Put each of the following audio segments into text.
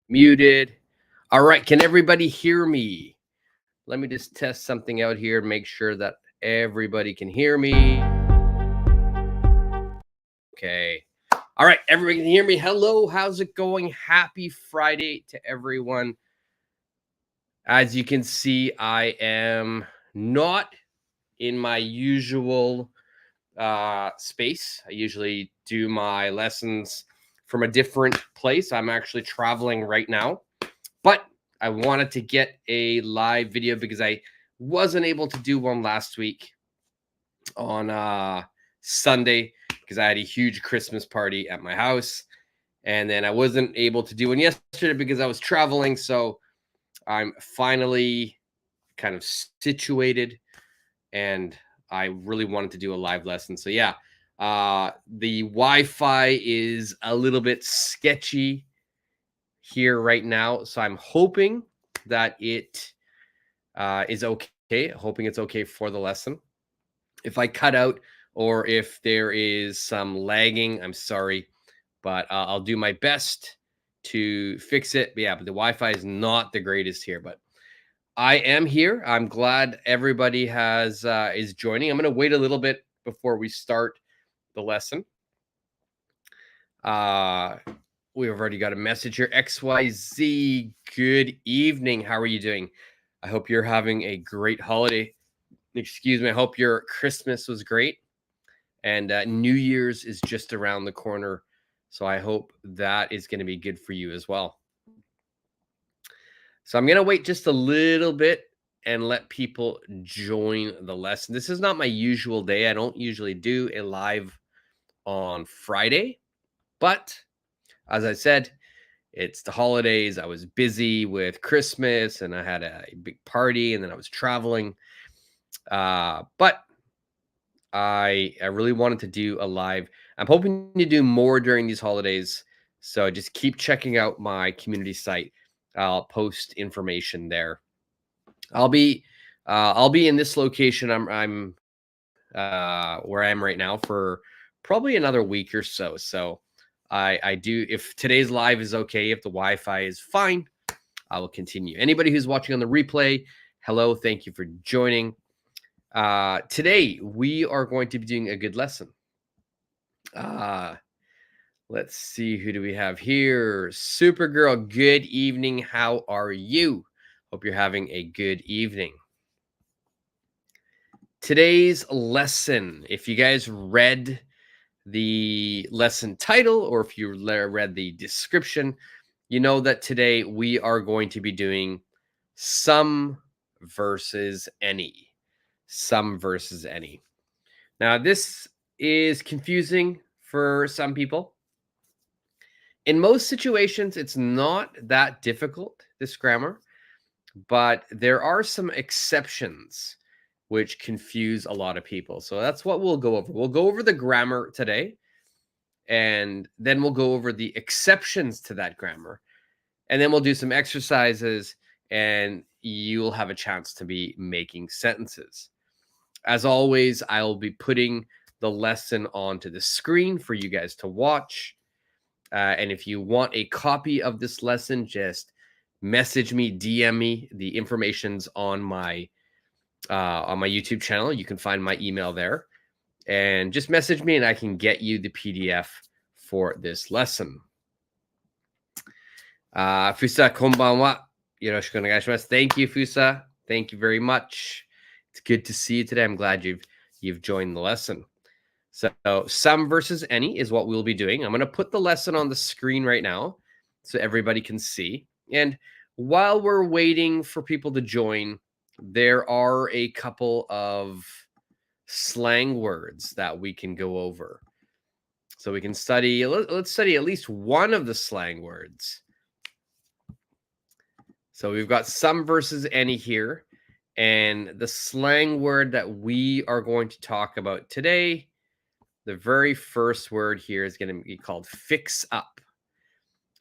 Muted. All right. Can everybody hear me? Let me just test something out here. Make sure that everybody can hear me. Okay. All right. Everybody can hear me. Hello. How's it going? Happy Friday to everyone. As you can see, I am not in my usual space. I usually do my lessons from a different place. I'm actually traveling right now, but I wanted to get a live video because I wasn't able to do one last week on Sunday because I had a huge Christmas party at my house. And then I wasn't able to do one yesterday because I was traveling. So I'm finally kind of situated and I really wanted to do a live lesson. So yeah, the Wi-Fi is a little bit sketchy here right now. So I'm hoping that it is okay. Hoping it's okay for the lesson. If I cut out or if there is some lagging, I'm sorry, but I'll do my best to fix it. But yeah, but the Wi-Fi is not the greatest here, but I am here. I'm glad everybody has is joining. I'm going to wait a little bit before we start the lesson. We've already got a message here. XYZ, good evening. How are you doing? I hope you're having a great holiday. Excuse me. I hope your Christmas was great. And New Year's is just around the corner. So I hope that is going to be good for you as well. So I'm going to wait just a little bit and let people join the lesson. This is not my usual day. I don't usually do a live on Friday. But as I said, it's the holidays. I was busy with Christmas and I had a big party and then I was traveling. But I really wanted to do a live. I'm hoping to do more during these holidays. So just keep checking out my community site. I'll post information there. I'll be in this location. I'm where I am right now for probably another week or so. So I do, if today's live is okay, if the Wi-Fi is fine, I will continue. Anybody who's watching on the replay, hello, thank you for joining. Today we are going to be doing a good lesson. Let's see, who do we have here? Supergirl, good evening. How are you? Hope you're having a good evening. Today's lesson, if you guys read the lesson title or if you read the description, you know that today we are going to be doing some versus any. Some versus any. Now, this is confusing for some people. In most situations, it's not that difficult, this grammar, but there are some exceptions which confuse a lot of people. So that's what we'll go over. We'll go over the grammar today, and then we'll go over the exceptions to that grammar. And then we'll do some exercises, and you'll have a chance to be making sentences. As always, I'll be putting the lesson onto the screen for you guys to watch. And if you want a copy of this lesson, just message me, DM me. The information's on my YouTube channel. You can find my email there. And just message me and I can get you the PDF for this lesson. Fusa konbanwa. Yoroshiku onegaishimasu. Thank you, Fusa. Thank you very much. It's good to see you today. I'm glad you've joined the lesson. So some versus any is what we'll be doing. I'm going to put the lesson on the screen right now so everybody can see. And while we're waiting for people to join, there are a couple of slang words that we can go over. So we can study, let's study at least one of the slang words. So we've got some versus any here. And the slang word that we are going to talk about today, the very first word here is going to be called fix up.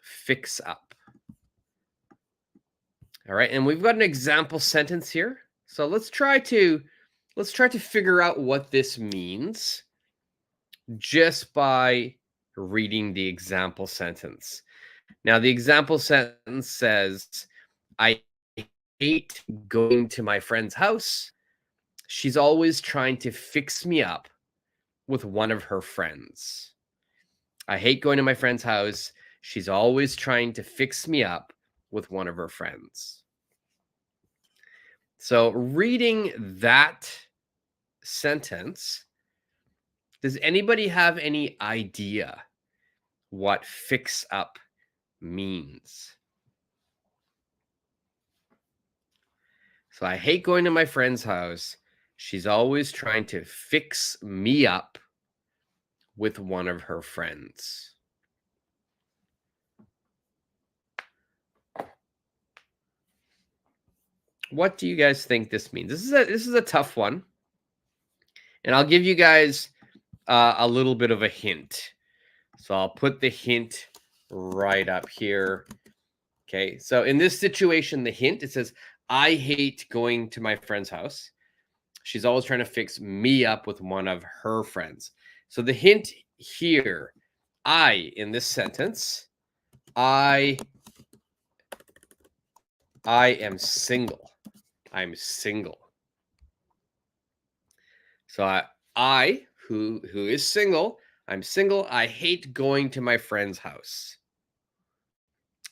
Fix up. All right, and we've got an example sentence here. So let's try to figure out what this means just by reading the example sentence. Now, the example sentence says, I hate going to my friend's house. She's always trying to fix me up with one of her friends. I hate going to my friend's house. She's always trying to fix me up with one of her friends. So, reading that sentence, does anybody have any idea what fix up means? So, I hate going to my friend's house. She's always trying to fix me up with one of her friends. What do you guys think this means? This is a tough one, and I'll give you guys a little bit of a hint. So I'll put the hint right up here. Okay, so in this situation, the hint, it says, I hate going to my friend's house. She's always trying to fix me up with one of her friends. So the hint here, in this sentence, I am single. I'm single. So I who is single, I'm single. I hate going to my friend's house.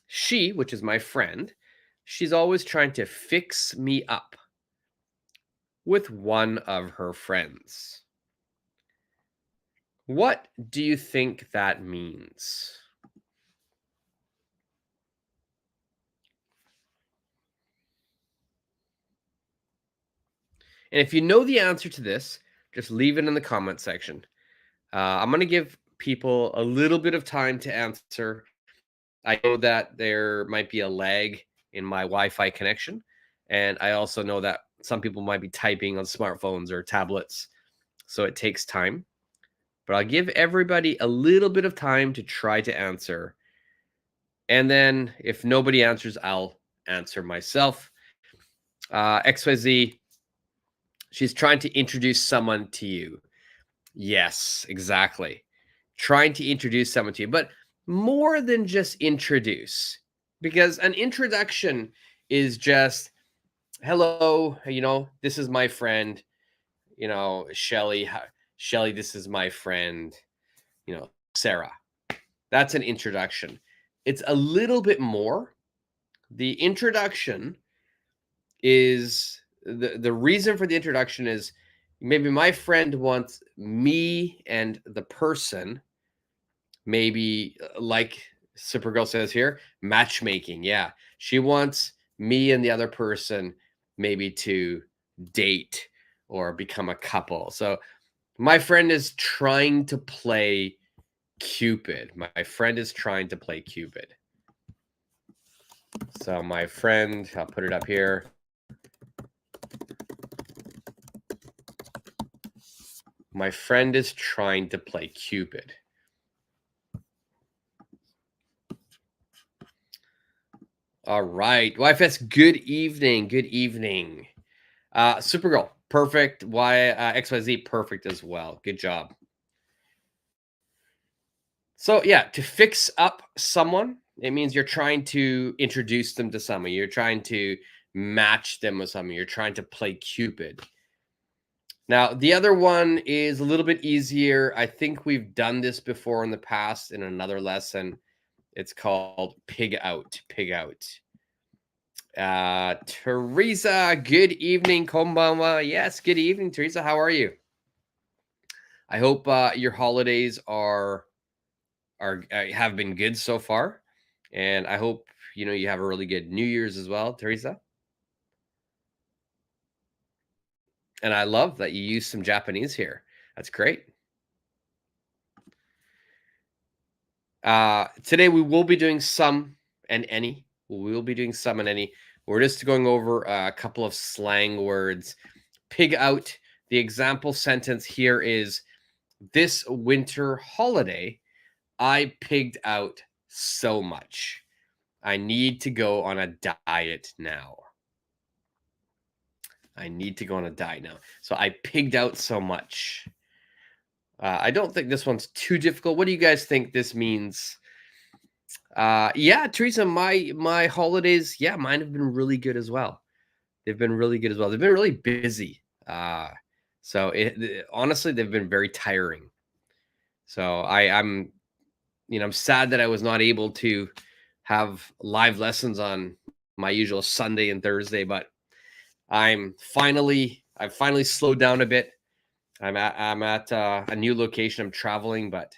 She, which is my friend, she's always trying to fix me up with one of her friends. What do you think that means? And if you know the answer to this, just leave it in the comment section. I'm going to give people a little bit of time to answer. I know that there might be a lag in my Wi-Fi connection, and I also know that some people might be typing on smartphones or tablets, so it takes time. But I'll give everybody a little bit of time to try to answer. And then if nobody answers, I'll answer myself. XYZ, she's trying to introduce someone to you. Yes, exactly. Trying to introduce someone to you, but more than just introduce, because an introduction is just, hello, this is my friend, Shelly. Shelly, this is my friend, Sarah. That's an introduction. It's a little bit more. The introduction is the reason for the introduction is maybe my friend wants me and the person, maybe like Supergirl says here, matchmaking. Yeah. She wants me and the other person maybe to date or become a couple. So my friend is trying to play Cupid. My friend is trying to play Cupid. So my friend, I'll put it up here. My friend is trying to play Cupid. All right. YFS, good evening. Good evening. Supergirl, perfect. XYZ, perfect as well. Good job. So yeah, to fix up someone, it means you're trying to introduce them to someone. You're trying to match them with someone. You're trying to play Cupid. Now, the other one is a little bit easier. I think we've done this before in the past in another lesson. It's called pig out. Pig out. Teresa, good evening. Konbanwa. Yes, good evening, Teresa. How are you? I hope your holidays have been good so far, and I hope you have a really good New Year's as well, Teresa. And I love that you use some Japanese here. That's great. Today we will be doing some and any. We will be doing some and any. We're just going over a couple of slang words. Pig out. The example sentence here is, this winter holiday, I pigged out so much. I need to go on a diet now. I need to go on a diet now. So I pigged out so much. I don't think this one's too difficult. What do you guys think this means? Yeah, Teresa, my holidays, yeah, mine have been really good as well. They've been really good as well. They've been really busy. So honestly, they've been very tiring. So I'm I'm sad that I was not able to have live lessons on my usual Sunday and Thursday, but I've finally slowed down a bit. I'm at a new location. I'm traveling, but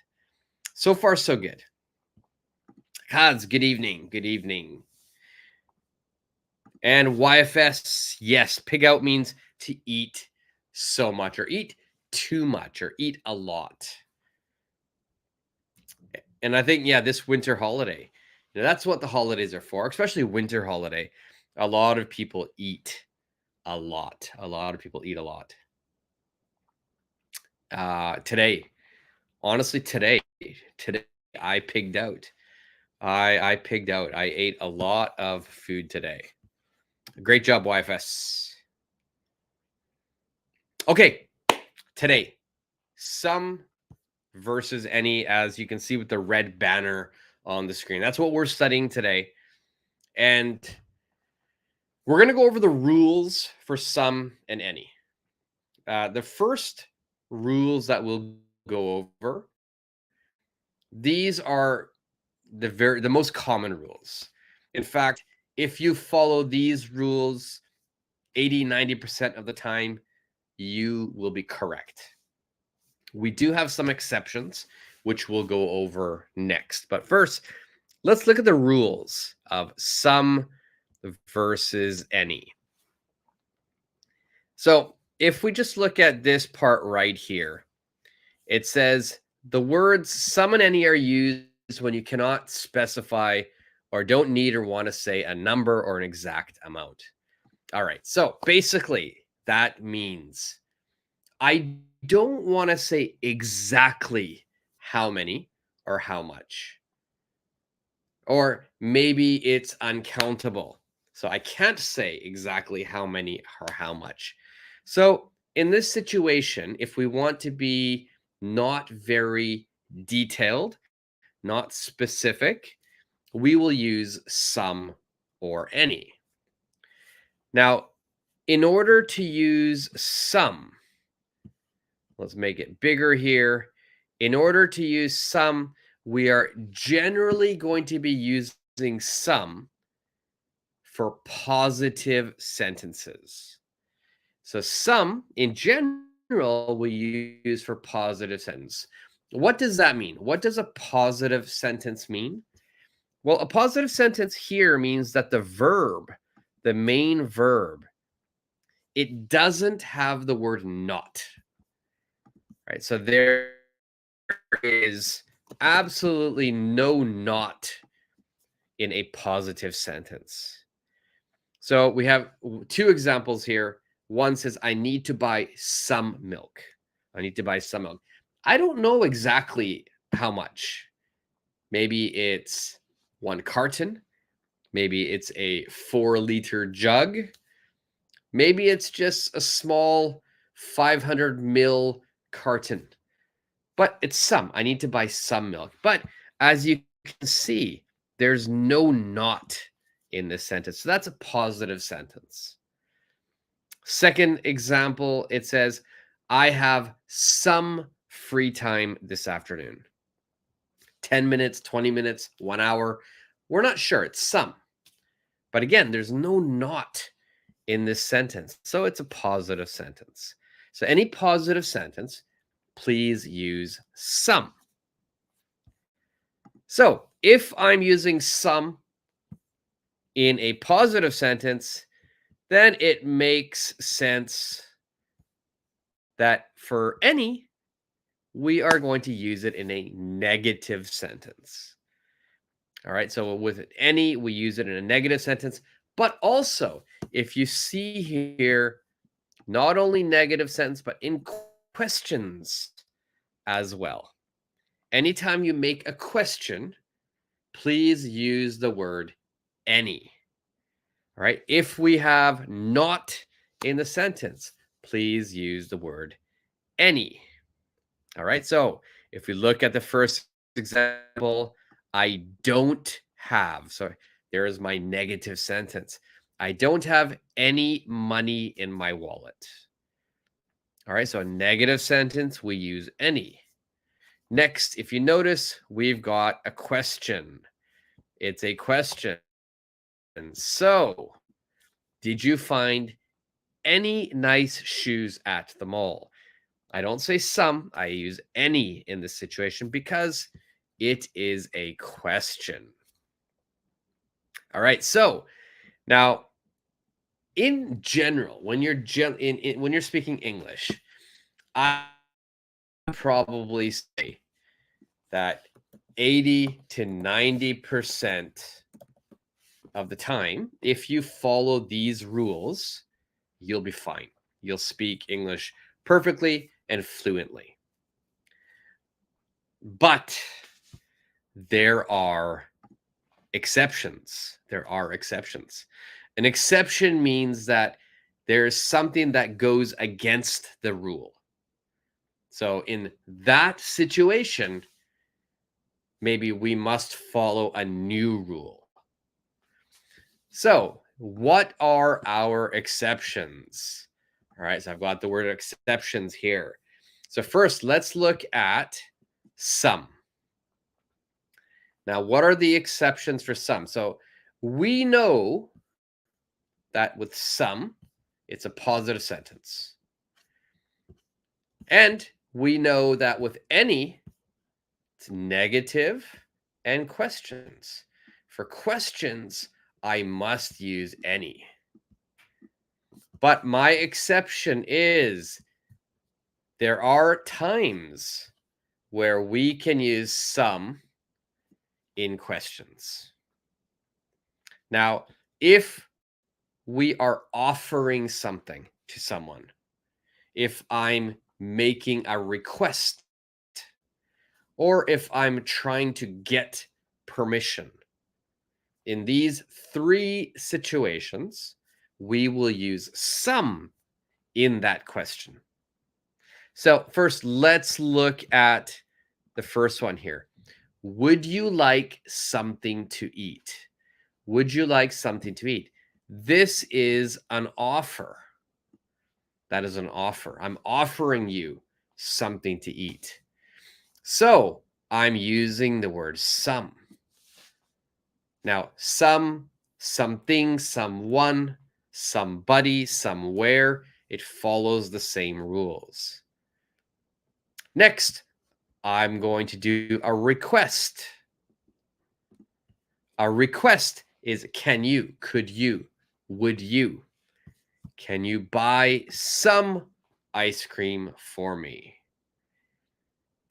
so far so good. Kads, good evening. Good evening. And YFS, yes, pig out means to eat so much or eat too much or eat a lot. And I think, yeah, this winter holiday, that's what the holidays are for, especially winter holiday. A lot of people eat a lot. A lot of people eat a lot. Today, honestly, today, I pigged out. I pigged out. I ate a lot of food today. Great job, YFS. Okay, today, some versus any, as you can see with the red banner on the screen. That's what we're studying today. And we're going to go over the rules for some and any. The first rules that we'll go over, these are the most common rules. In fact, if you follow these rules 80-90% of the time, you will be correct. We do have some exceptions, which we'll go over next. But first, let's look at the rules of some versus any. So if we just look at this part right here, it says the words some and any are used when you cannot specify or don't need or want to say a number or an exact amount. All right. So basically, that means I don't want to say exactly how many or how much. Or maybe it's uncountable. So I can't say exactly how many or how much. So in this situation, if we want to be not very detailed, not specific, we will use some or any. Now, in order to use some, let's make it bigger here. In order to use some, we are generally going to be using some for positive sentences. So some in general we use for positive sentence. What does that mean? What does a positive sentence mean? Well, a positive sentence here means that the verb, the main verb, it doesn't have the word not. Right? So there is absolutely no not in a positive sentence. So we have two examples here. One says, I need to buy some milk. I need to buy some milk. I don't know exactly how much. Maybe it's 1 carton. Maybe it's a 4-liter jug. Maybe it's just a small 500 ml carton. But it's some. I need to buy some milk. But as you can see, there's no not in this sentence. So that's a positive sentence. Second example, it says, I have some free time this afternoon. 10 minutes, 20 minutes, 1 hour. We're not sure. It's some. But again, there's no not in this sentence. So it's a positive sentence. So any positive sentence, please use some. So if I'm using some in a positive sentence, then it makes sense that for any, we are going to use it in a negative sentence. All right, so with any, we use it in a negative sentence, but also if you see here, not only negative sentence, but in questions as well. Anytime you make a question, please use the word any. All right. If we have not in the sentence, please use the word any. All right. So if we look at the first example, I don't have. So there is my negative sentence. I don't have any money in my wallet. All right. So a negative sentence, we use any. Next, if you notice, we've got a question. It's a question. And so, did you find any nice shoes at the mall? I don't say some, I use any in this situation because it is a question. All right. So, now in general, when you're when you're speaking English, I probably say that 80 to 90% of the time, if you follow these rules, you'll be fine. You'll speak English perfectly and fluently. But there are exceptions. There are exceptions. An exception means that there's something that goes against the rule. So in that situation, maybe we must follow a new rule. So what are our exceptions? All right, so I've got the word exceptions here. So first, let's look at some. Now, what are the exceptions for some? So we know that with some, it's a positive sentence. And we know that with any, it's negative and questions. For questions, I must use any. But my exception is there are times where we can use some in questions. Now, if we are offering something to someone, if I'm making a request, or if I'm trying to get permission, in these three situations, we will use some in that question. So first, let's look at the first one here. Would you like something to eat? Would you like something to eat? This is an offer. That is an offer. I'm offering you something to eat. So I'm using the word some. Now, some, something, someone, somebody, somewhere, it follows the same rules. Next, I'm going to do a request. A request is can you, could you, would you? Can you buy some ice cream for me?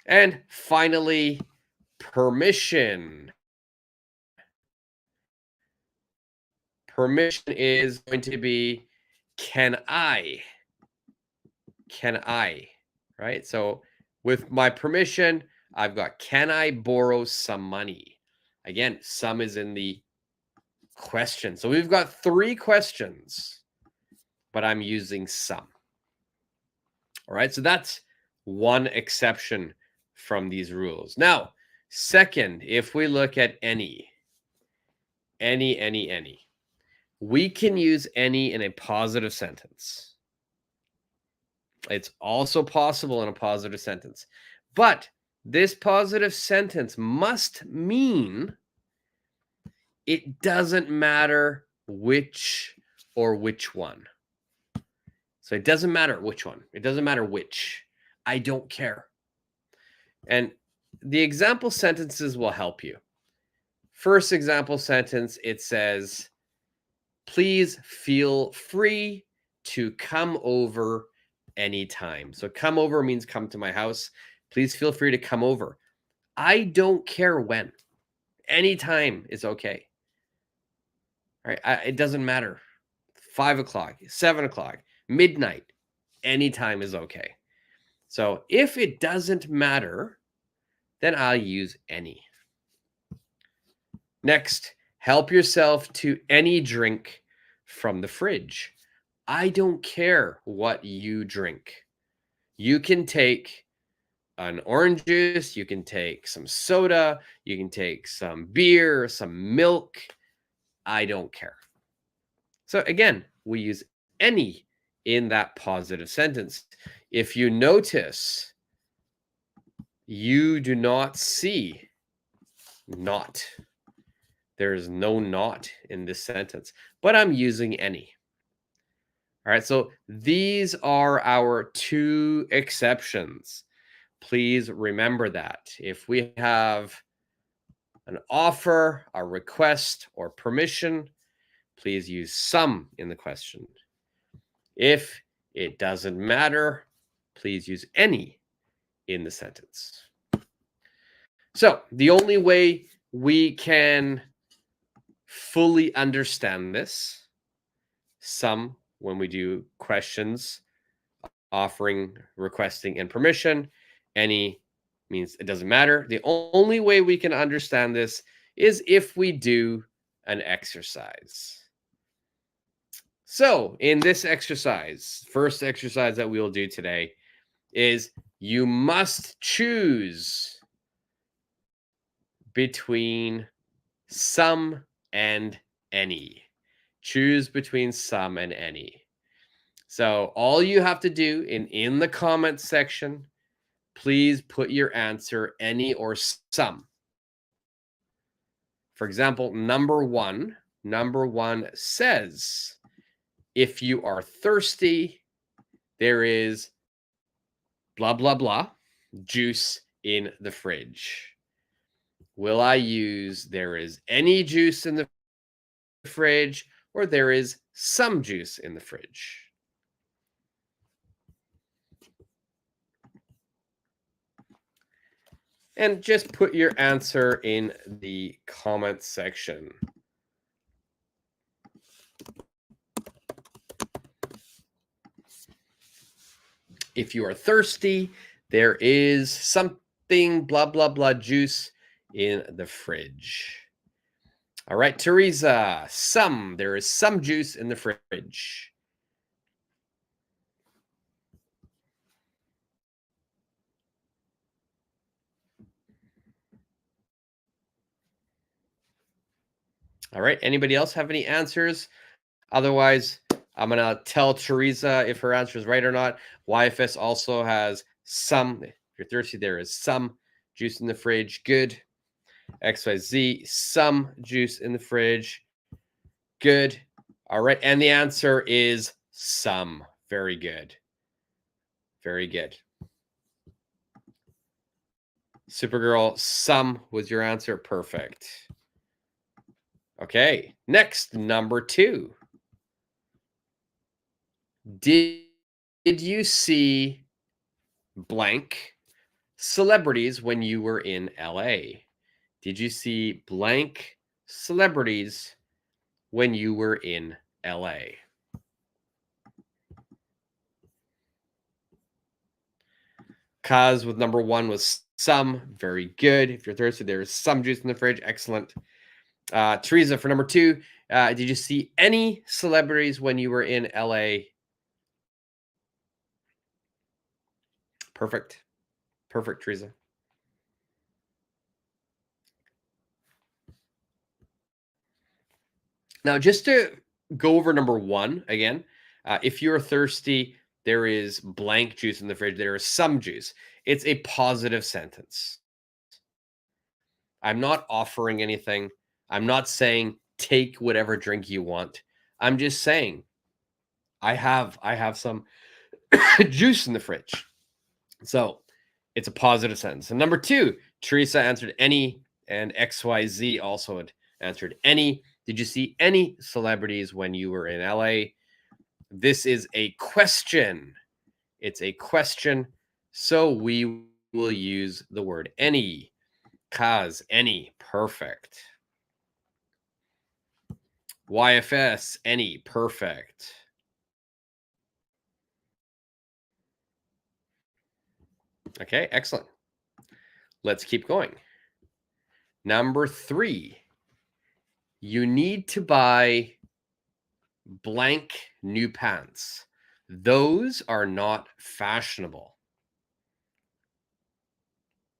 And finally, permission. Permission is going to be can I? Can I? Right? So with my permission, I've got can I borrow some money? Again, some is in the question. So we've got three questions, but I'm using some. All right. So that's one exception from these rules. Now, second, if we look at any, we can use any in a positive sentence. It's also possible in a positive sentence. But this positive sentence must mean it doesn't matter which or which one. So it doesn't matter which one. It doesn't matter which. I don't care. And the example sentences will help you. First example sentence, it says, please feel free to come over anytime. So come over means come to my house. Please feel free to come over. I don't care when. Anytime is okay. All right. It doesn't matter. 5 o'clock, 7 o'clock, midnight, anytime is okay. So if it doesn't matter, then I'll use any. Next, Help yourself to any drink from the fridge. I don't care what you drink. You can take an orange juice, you can take some soda, you can take some beer, some milk. I don't care. So again, we use any in that positive sentence. If you notice, you do not see not. There is no not in this sentence, but I'm using any. All right, so these are our two exceptions. Please remember that. If we have an offer, a request, or permission, please use some in the question. If it doesn't matter, please use any in the sentence. So the only way we can fully understand this, some when we do questions, offering, requesting, and permission, any means it doesn't matter. The only way we can understand this is if we do an exercise. So in this exercise, first exercise that we will do today is you must choose between some and any. Choose between some and any. So all you have to do in the comments section, please put your answer any or some. For example, number one says, if you are thirsty, there is blah, blah, blah, juice in the fridge. Will I use there is any juice in the fridge or there is some juice in the fridge? And just put your answer in the comment section. If you are thirsty, there is something blah, blah, blah juice in the fridge. All right, Teresa, there is some juice in the fridge. All right, anybody else have any answers? Otherwise, I'm going to tell Teresa if her answer is right or not. YFS also has some. If you're thirsty, there is some juice in the fridge. Good. XYZ, some juice in the fridge. Good. All right. And the answer is some. Very good. Very good. Supergirl, some was your answer. Perfect. Okay. Next, number 2. Did you see blank celebrities when you were in LA? Did you see blank celebrities when you were in LA? Kaz with number 1 was some. Very good. If you're thirsty, there is some juice in the fridge. Excellent. Teresa for number 2. Did you see any celebrities when you were in LA? Perfect. Perfect, Teresa. Now, just to go over number 1 again, if you're thirsty, there is blank juice in the fridge. There is some juice. It's a positive sentence. I'm not offering anything. I'm not saying take whatever drink you want. I'm just saying I have some juice in the fridge. So it's a positive sentence. And number 2, Teresa answered any, and XYZ also had answered any. Did you see any celebrities when you were in LA? This is a question. It's a question. So we will use the word any. Kaz, any. Perfect. YFS, any. Perfect. Okay, excellent. Let's keep going. Number 3. You need to buy blank new pants. Those are not fashionable.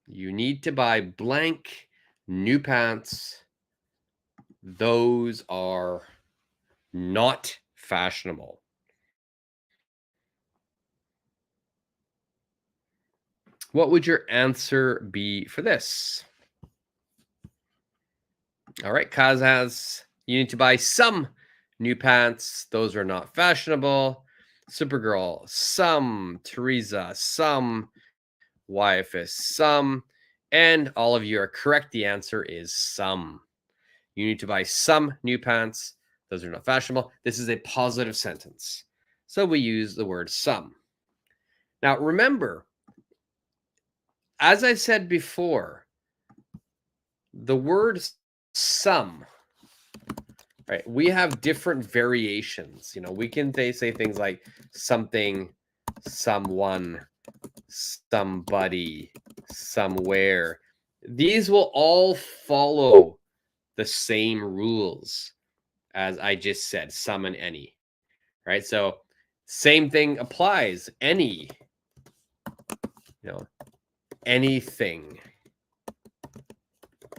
You need to buy blank new pants. Those are not fashionable. What would your answer be for this? All right, Kaz has, you need to buy some new pants. Those are not fashionable. Supergirl, some. Teresa, some. YFS, some. And all of you are correct. The answer is some. You need to buy some new pants. Those are not fashionable. This is a positive sentence. So we use the word some. Now, remember, as I said before, the word some, right? We have different variations. You know, we can say things like something, someone, somebody, somewhere. These will all follow the same rules as I just said, some and any, right? So same thing applies. Any, you know, anything,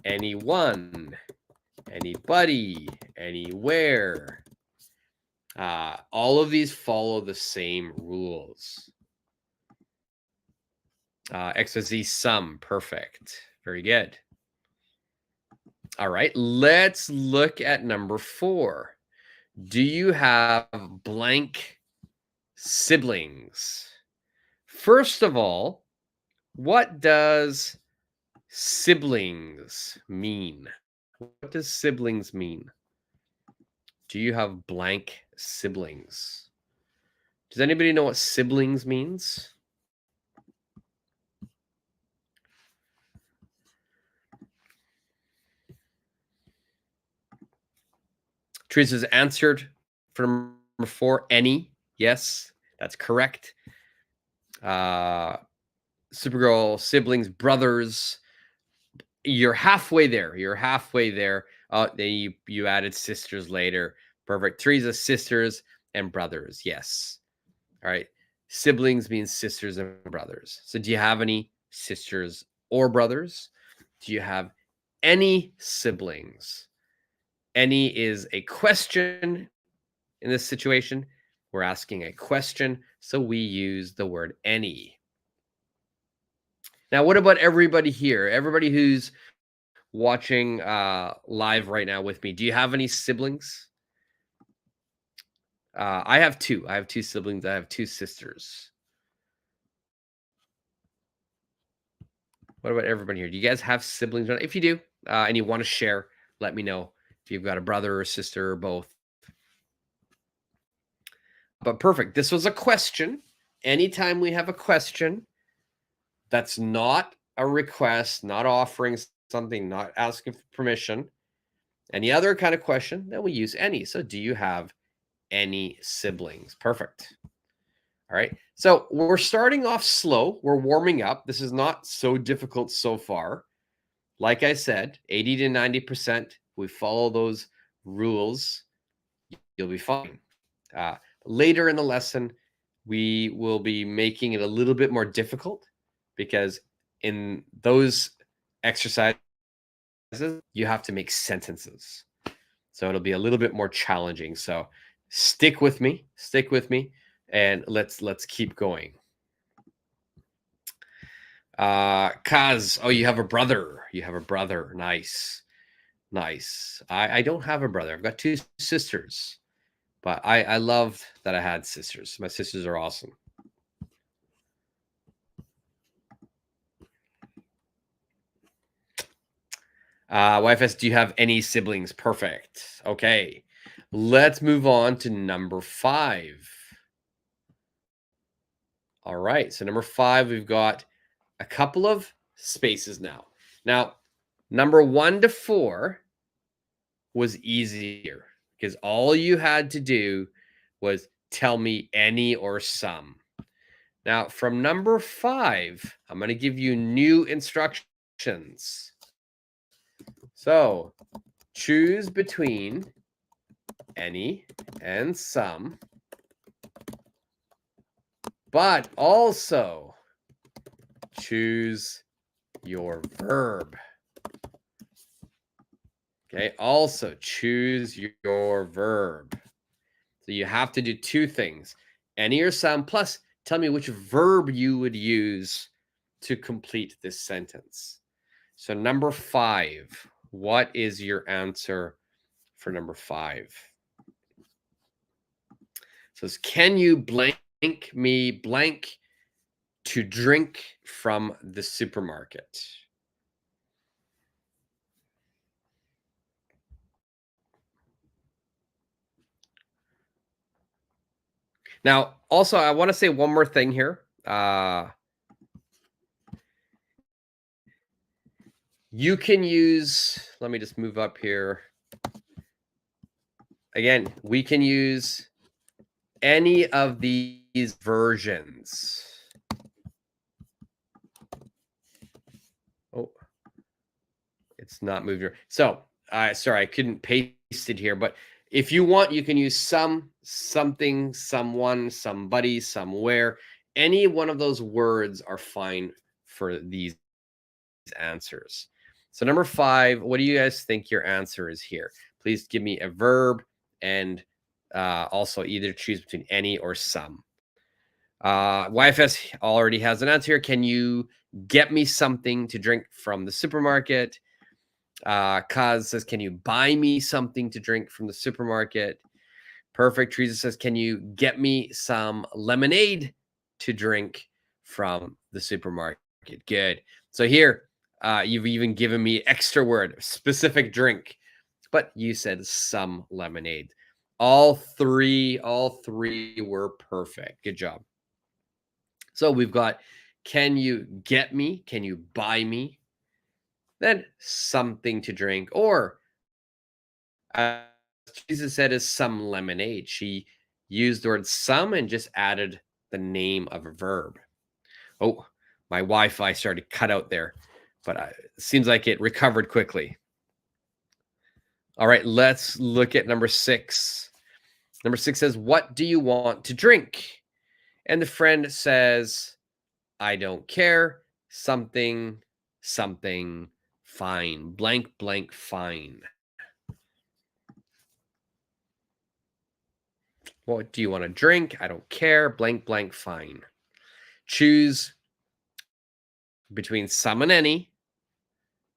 anyone, anybody, anywhere. All of these follow the same rules. XYZ, some, perfect. Very good. All right, let's look at number 4. Do you have blank siblings? First of all, what does siblings mean? What does siblings mean? Do you have blank siblings? Does anybody know what siblings means? Teresa's answered for number 4, any. Yes, that's correct. Supergirl, siblings, brothers. You're halfway there. You're halfway there. Then you added sisters later. Perfect. Teresa, sisters and brothers. Yes. All right. Siblings means sisters and brothers. So do you have any sisters or brothers? Do you have any siblings? Any is a question in this situation. We're asking a question, so we use the word any. Now, what about everybody here? Everybody who's watching live right now with me, do you have any siblings? I have 2. I have 2 siblings. I have 2 sisters. What about everybody here? Do you guys have siblings? If you do, and you want to share, let me know if you've got a brother or sister or both. But perfect. This was a question. Anytime we have a question that's not a request, not offering something, not asking for permission, any other kind of question, then we use any. So do you have any siblings? Perfect. All right. So we're starting off slow. We're warming up. This is not so difficult so far. Like I said, 80 to 90%, we follow those rules, you'll be fine. Later in the lesson, we will be making it a little bit more difficult because in those exercises, you have to make sentences. So it'll be a little bit more challenging. So stick with me, and let's keep going. Kaz, oh, you have a brother. Nice. I don't have a brother. I've got 2 sisters, but I love that I had sisters. My sisters are awesome. YFS, do you have any siblings? Perfect. Okay, let's move on to number 5. All right, so number 5, we've got a couple of spaces now. Now, number 1 to 4 was easier because all you had to do was tell me any or some. Now, from number 5, I'm going to give you new instructions. So, choose between any and some, but also choose your verb. Okay, also choose your verb. So you have to do two things, any or some, plus tell me which verb you would use to complete this sentence. So number 5, what is your answer for number 5? So it's, can you blank me blank to drink from the supermarket? Now, also, I want to say one more thing here. You can use, let me just move up here. Again, we can use any of these versions. Oh, it's not moving. So, sorry, I couldn't paste it here, but if you want, you can use some, something, someone, somebody, somewhere. Any one of those words are fine for these answers. So number 5, what do you guys think your answer is here? Please give me a verb and also either choose between any or some. YFS already has an answer here. Can you get me something to drink from the supermarket? Kaz says, can you buy me something to drink from the supermarket? Perfect. Teresa says, can you get me some lemonade to drink from the supermarket? Good. So here, you've even given me extra word, specific drink, but you said some lemonade. All three were perfect. Good job. So we've got, can you get me? Can you buy me? Then something to drink, or as Jesus said, is some lemonade. She used the word some and just added the name of a verb. Oh, my Wi-Fi started to cut out there, but it seems like it recovered quickly. All right, let's look at number 6. Number 6 says, what do you want to drink? And the friend says, I don't care, something, something, fine, blank, blank, fine. What do you want to drink? I don't care, blank, blank, fine. Choose between some and any,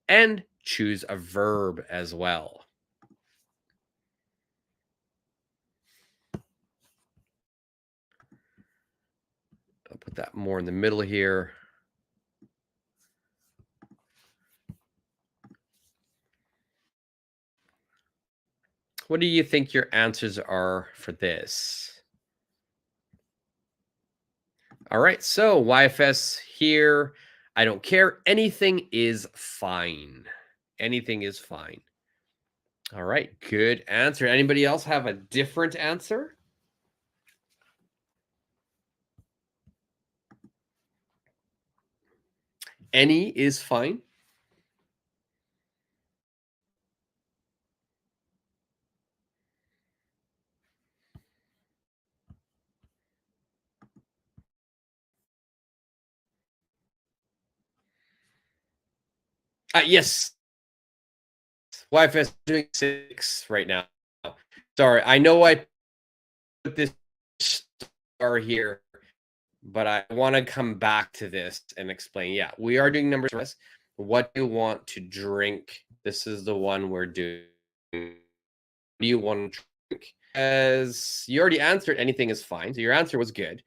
and choose a verb as well. I'll put that more in the middle here. What do you think your answers are for this? All right, so YFS here, I don't care. Anything is fine. Anything is fine. All right, good answer. Anybody else have a different answer? Any is fine. Yes. YFS doing 6 right now. Sorry, I know I put this star here, but I want to come back to this and explain. Yeah, we are doing number 6. What do you want to drink? This is the one we're doing. What do you want to drink? As you already answered, anything is fine. So your answer was good.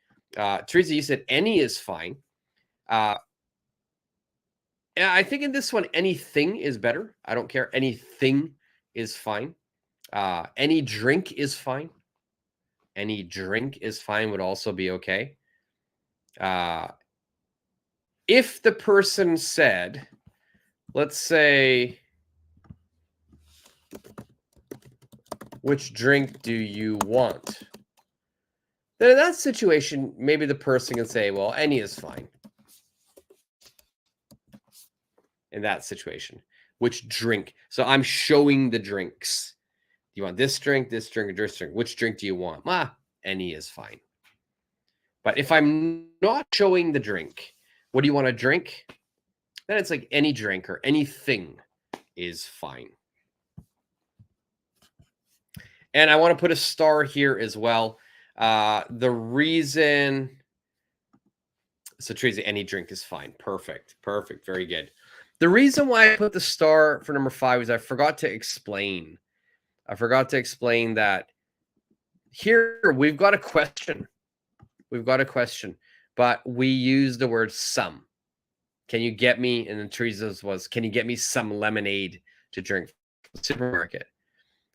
Teresa, you said any is fine. Yeah, I think in this one, anything is better. I don't care. Anything is fine. Any drink is fine. Any drink is fine would also be okay. If the person said, let's say, which drink do you want? Then in that situation, maybe the person can say, well, any is fine. In that situation. Which drink? So I'm showing the drinks. Do you want this drink, or this drink? Which drink do you want? Any is fine. But if I'm not showing the drink, what do you want to drink? Then it's like any drink or anything is fine. And I want to put a star here as well. The reason, so Tracy, any drink is fine. Perfect. Very good. The reason why I put the star for number 5 is I forgot to explain. That here we've got a question. But we use the word some. Can you get me, and then Teresa's was, can you get me some lemonade to drink from the supermarket?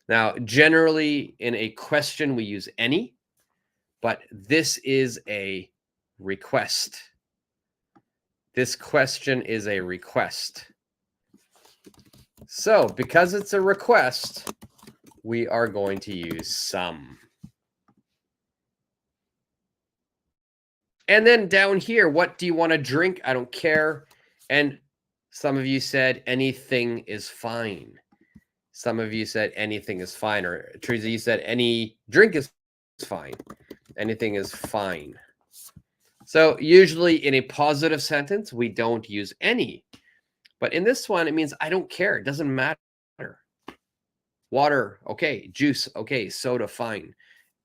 Now, generally in a question, we use any, but this is a request. This question is a request. So because it's a request, we are going to use some. And then down here, what do you want to drink? I don't care. And some of you said anything is fine. Some of you said anything is fine. Or Teresa, you said any drink is fine. Anything is fine. So usually in a positive sentence, we don't use any. But in this one, it means I don't care. It doesn't matter. Water, okay. Juice, okay. Soda, fine.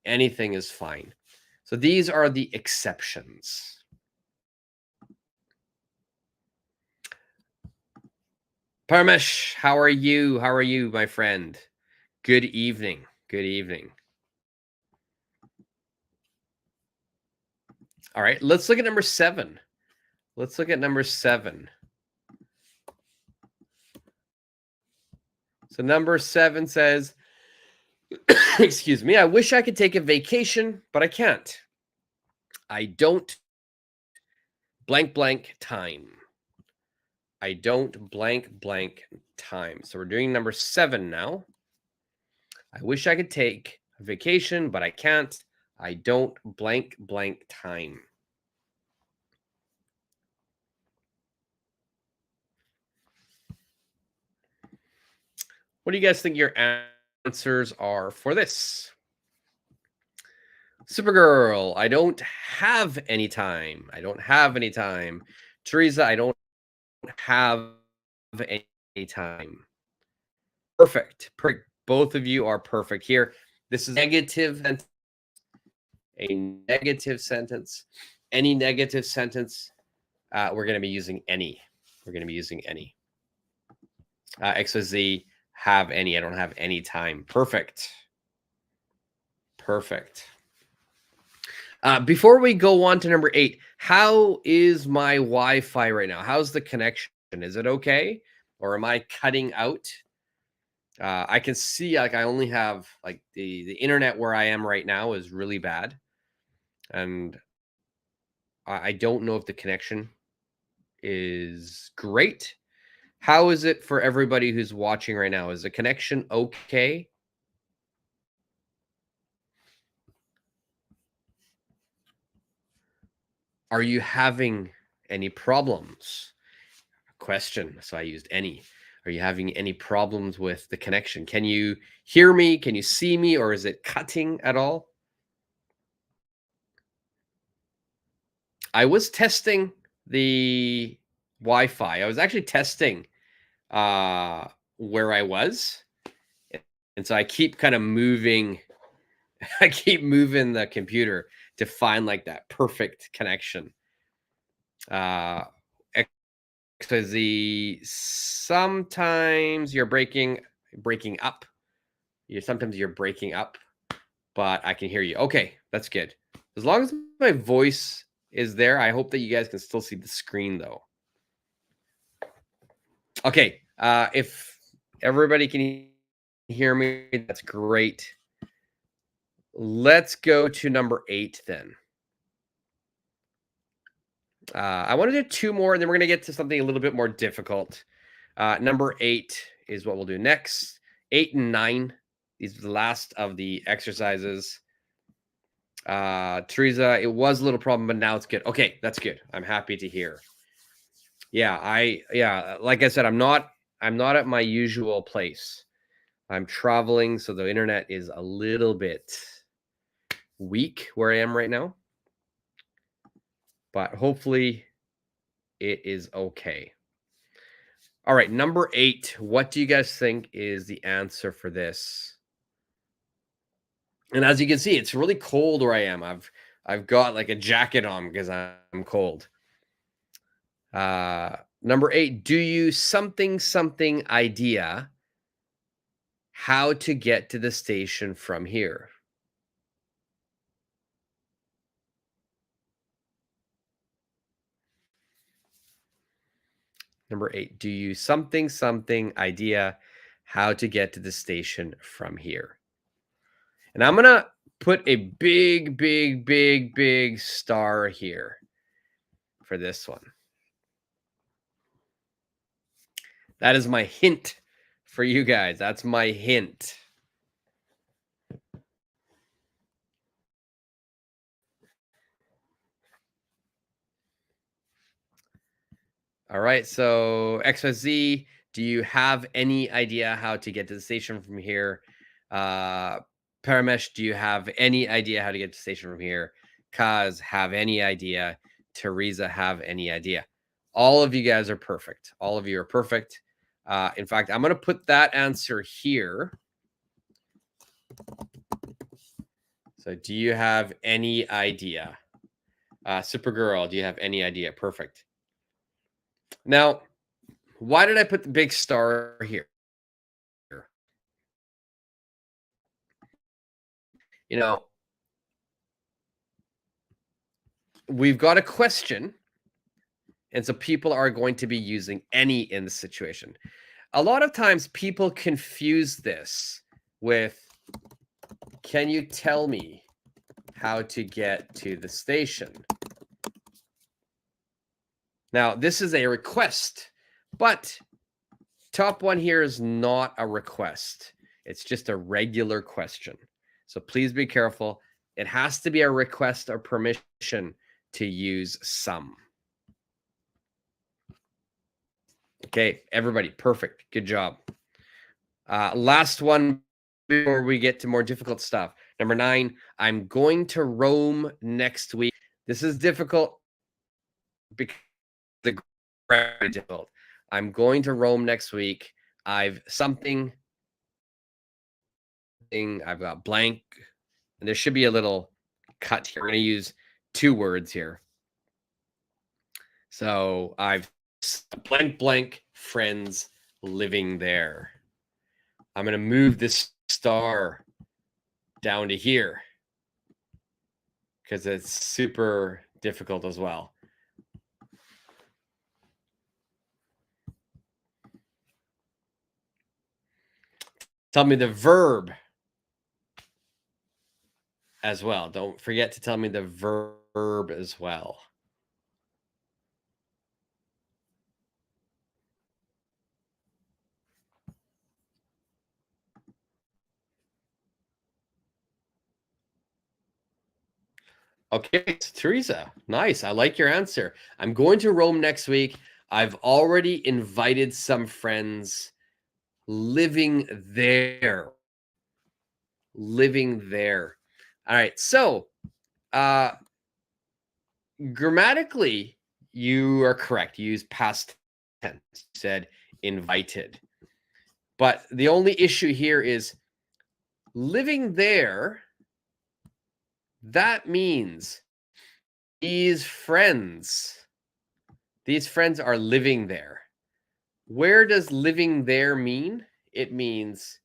Anything is fine. So these are the exceptions. Parmesh, how are you? How are you, my friend? Good evening. Good evening. All right, let's look at number 7. Let's look at number 7. So number 7 says, excuse me, I wish I could take a vacation, but I can't. I don't blank time. I don't blank time. So we're doing number 7 now. I wish I could take a vacation, but I can't. I don't blank time. What do you guys think your answers are for this? Supergirl, I don't have any time. I don't have any time. Teresa, I don't have any time. Perfect. Both of you are perfect here. This is negative, a negative sentence. Any negative sentence, we're going to be using any. We're going to be using any. XYZ, have any. I don't have any time. Perfect. Perfect. Before we go on to number 8, how is my Wi-Fi right now? How's the connection? Is it okay? Or am I cutting out? I can see like I only have like the internet where I am right now is really bad. And I don't know if the connection is great. How is it for everybody who's watching right now? Is the connection okay? Are you having any problems? Question. So I used any. Are you having any problems with the connection? Can you hear me? Can you see me? Or is it cutting at all? I was testing the Wi-Fi. I was actually testing where I was. And so I keep kind of moving. I keep moving the computer to find like that perfect connection. XYZ, sometimes you're breaking up. Sometimes you're breaking up, but I can hear you. Okay, that's good. As long as my voice is there, I hope that you guys can still see the screen though. Okay, if everybody can hear me, that's great. Let's go to number 8 then. I want to do 2 more, and then we're going to get to something a little bit more difficult. Number 8 is what we'll do next. 8 and 9. These are the last of the exercises. Teresa, it was a little problem, but now it's good. Okay, that's good. I'm happy to hear. Yeah, like I said, I'm not I'm not at my usual place. I'm traveling, so the internet is a little bit weak where I am right now. But hopefully it is okay. All right, number 8. What do you guys think is the answer for this? And as you can see, it's really cold where I am. I've got like a jacket on because I'm cold. Number 8, do you something idea how to get to the station from here? Number 8, do you something idea how to get to the station from here? And I'm going to put a big star here for this one. That is my hint for you guys. That's my hint. All right. So XYZ, do you have any idea how to get to the station from here? Paramesh, do you have any idea how to get to the station from here? Kaz, have any idea? Teresa, have any idea? All of you guys are perfect. All of you are perfect. In fact, I'm going to put that answer here. So do you have any idea? Supergirl, do you have any idea? Perfect. Now, why did I put the big star here? You know, we've got a question, and so people are going to be using any in the situation. A lot of times people confuse this with, can you tell me how to get to the station? Now, this is a request, but top one here is not a request. It's just a regular question. So please be careful. It has to be a request or permission to use some. Okay, everybody, perfect. Good job. Last one before we get to more difficult stuff. Number 9, I'm going to Rome next week. This is difficult because the grammar is difficult. I'm going to Rome next week. I've got blank, and there should be a little cut here. We're going to use 2 words here. So I've blank friends living there. I'm going to move this star down to here because it's super difficult as well. Tell me the verb as well. Don't forget to tell me the verb as well. Okay, so Teresa, nice. I like your answer. I'm going to Rome next week. I've already invited some friends living there. Living there. All right, so grammatically, you are correct. You use past tense. You said invited. But the only issue here is living there. That means these friends are living there. Where does living there mean? It means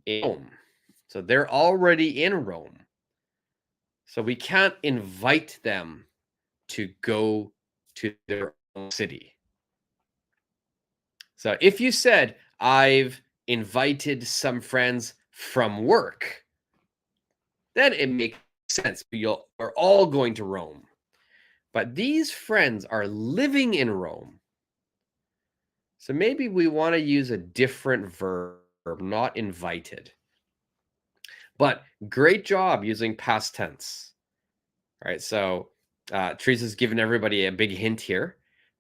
in Rome. So they're already in Rome. So we can't invite them to go to their own city. So if you said, I've invited some friends from work, then it makes sense. We're all going to Rome. But these friends are living in Rome. So maybe we want to use a different verb, not invited. But great job using past tense. All right, so Teresa's given everybody a big hint here.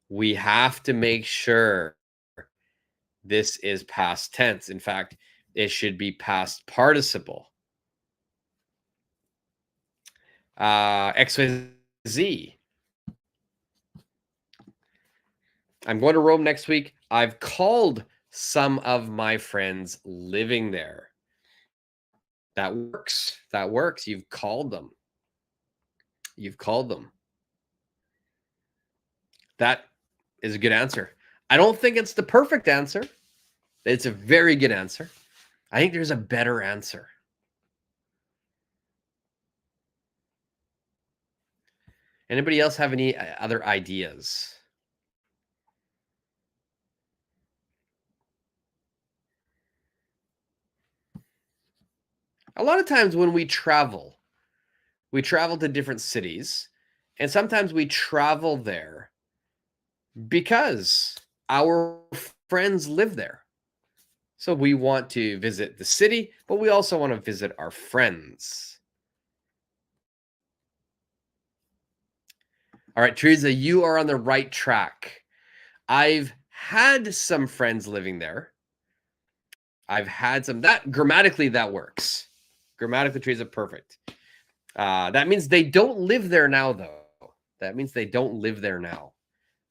We have to make sure This is past tense. In fact, it should be past participle. XYZ. I'm going to Rome next week. I've called some of my friends living there. That works. That works. You've called them. You've called them. That is a good answer. I don't think it's the perfect answer. It's a very good answer. I think there's a better answer. Anybody else have any other ideas? A lot of times when we travel to different cities, and sometimes we travel there because our friends live there. So we want to visit the city, but we also want to visit our friends. All right, Teresa, you are on the right track. I've had some friends living there. I've had some. That grammatically, that works. Grammatically, Teresa, perfect. That means they don't live there now, though. That means they don't live there now.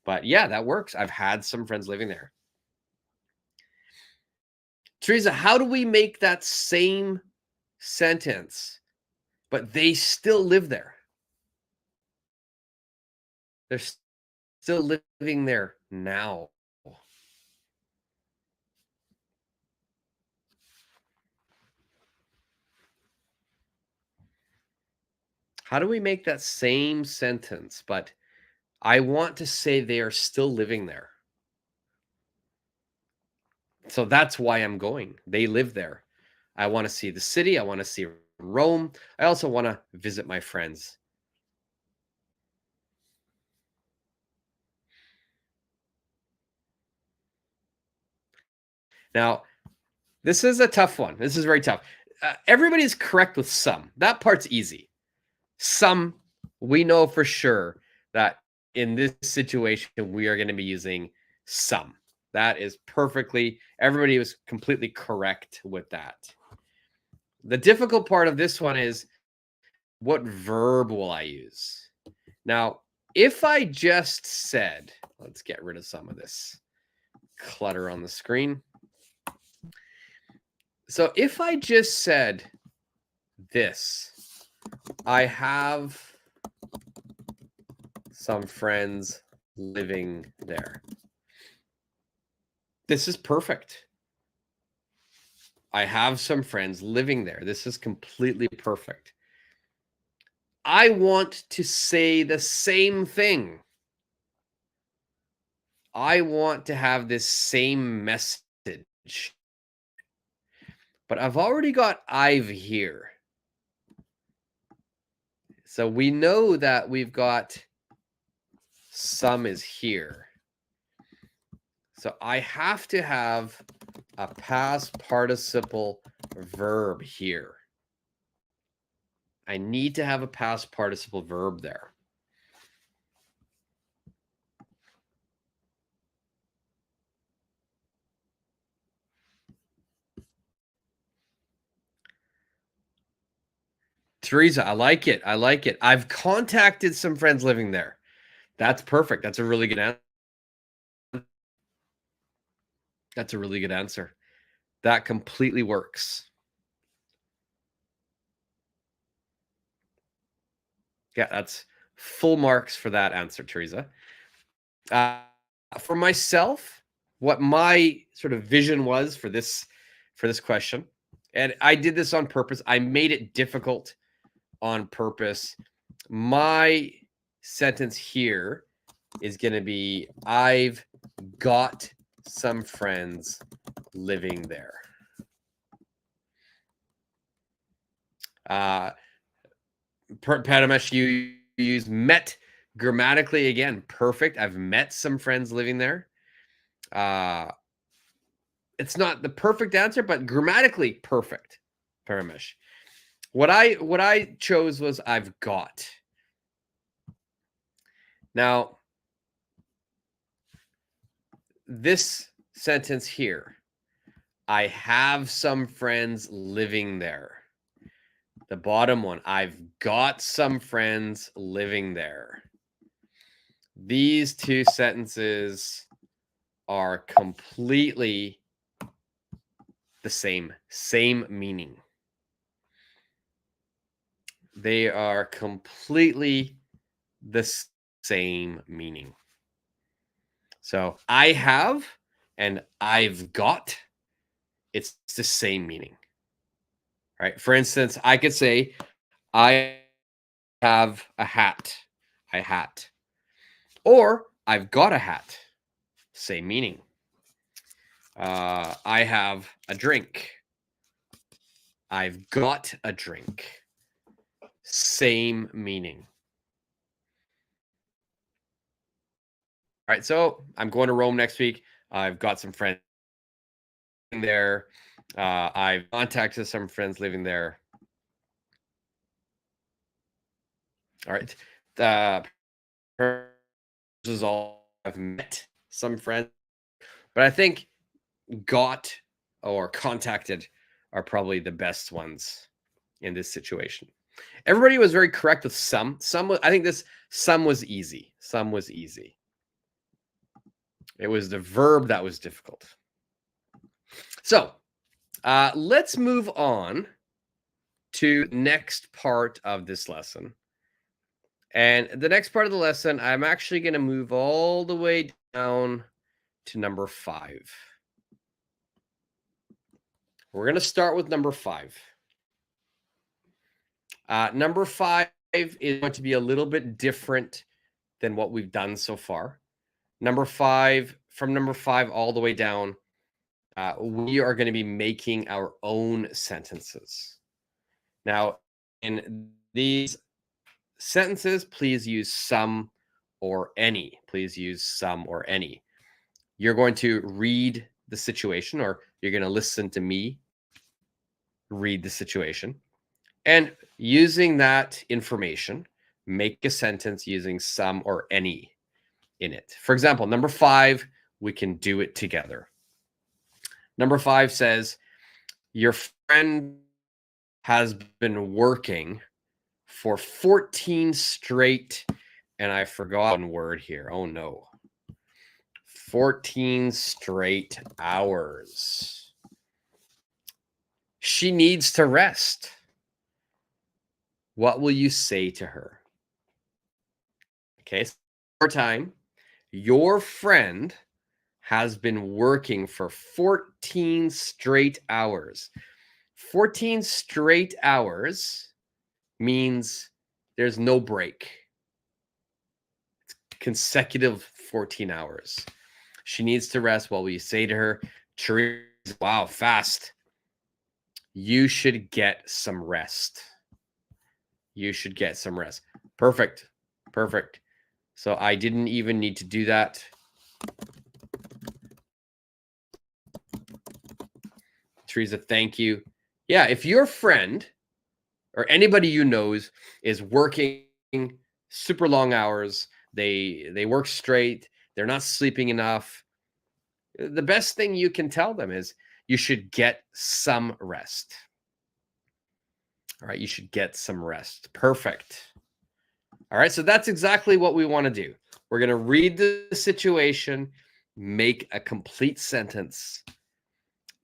But yeah, that works. I've had some friends living there. Teresa, how do we make that same sentence, but they still live there? They're still living there now. How do we make that same sentence, but I want to say they are still living there? So that's why I'm going. They live there. I want to see the city. I want to see Rome. I also want to visit my friends. Now, this is a tough one. This is very tough. Everybody's correct with some. That part's easy. Some, we know for sure that in this situation, we are going to be using some. That is perfectly, everybody was completely correct with that. The difficult part of this one is, what verb will I use? Now, if I just said, let's get rid of some of this clutter on the screen. So if I just said this, I have some friends living there. This is perfect. I have some friends living there. This is completely perfect. I want to say the same thing. I want to have this same message. But I've already got I've here. So we know that we've got some is here. So I have to have a past participle verb here. I need to have a past participle verb there. Teresa, I like it. I like it. I've contacted some friends living there. That's perfect. That's a really good answer. That's a really good answer. That completely works. Yeah, that's full marks for that answer, Teresa. For myself, what my sort of vision was for this question, and I did this on purpose. I made it difficult on purpose. My sentence here is going to be, I've got some friends living there. Padamesh, you use met grammatically again. Perfect. I've met some friends living there. It's not the perfect answer, but grammatically perfect. Padamesh. What I chose was I've got. Now, this sentence here. I have some friends living there. The bottom one, I've got some friends living there. These two sentences are completely the same meaning. They are completely the same meaning. So I have and I've got, it's the same meaning. Right? For instance, I could say, I have a hat. A hat. Or I've got a hat. Same meaning. I have a drink. I've got a drink. Same meaning. All right, so I'm going to Rome next week. I've got some friends there. I've contacted some friends living there. All right. The is all, I've met some friends, but I think got or contacted are probably the best ones in this situation. Everybody was very correct with some. I think this some was easy. Some was easy. It was the verb that was difficult. So let's move on to next part of this lesson. And the next part of the lesson, I'm actually going to move all the way down to number 5. We're going to start with number 5. Number 5 is going to be a little bit different than what we've done so far. Number 5, from number 5 all the way down, we are going to be making our own sentences. Now, in these sentences, please use some or any. Please use some or any. You're going to read the situation, or you're going to listen to me read the situation. And using that information, make a sentence using some or any in it. For example, number 5, we can do it together. Number 5 says, your friend has been working for 14 straight, and I forgot one word here. Oh no. 14 straight hours. She needs to rest. What will you say to her? Okay, so more time. Your friend has been working for 14 straight hours. 14 straight hours means there's no break. It's consecutive 14 hours. She needs to rest. What will you say to her? Therese, wow, fast. You should get some rest. You should get some rest. Perfect. Perfect. So I didn't even need to do that. Teresa, thank you. Yeah, if your friend or anybody you knows is working super long hours, they work straight, they're not sleeping enough, the best thing you can tell them is you should get some rest. All right, you should get some rest. Perfect. All right, so that's exactly what we want to do. We're going to read the situation, make a complete sentence,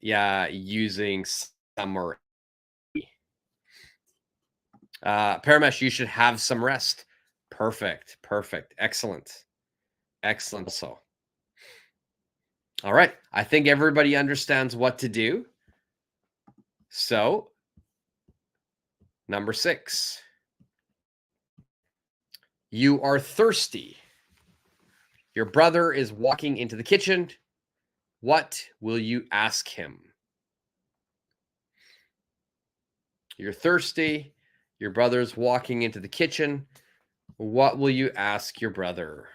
using some or Paramesh, you should have some rest. Perfect. Perfect. Excellent. Excellent. Also. All right. I think everybody understands what to do. So, number 6. You are thirsty. Your brother is walking into the kitchen. What will you ask him? You're thirsty. Your brother's walking into the kitchen. What will you ask your brother?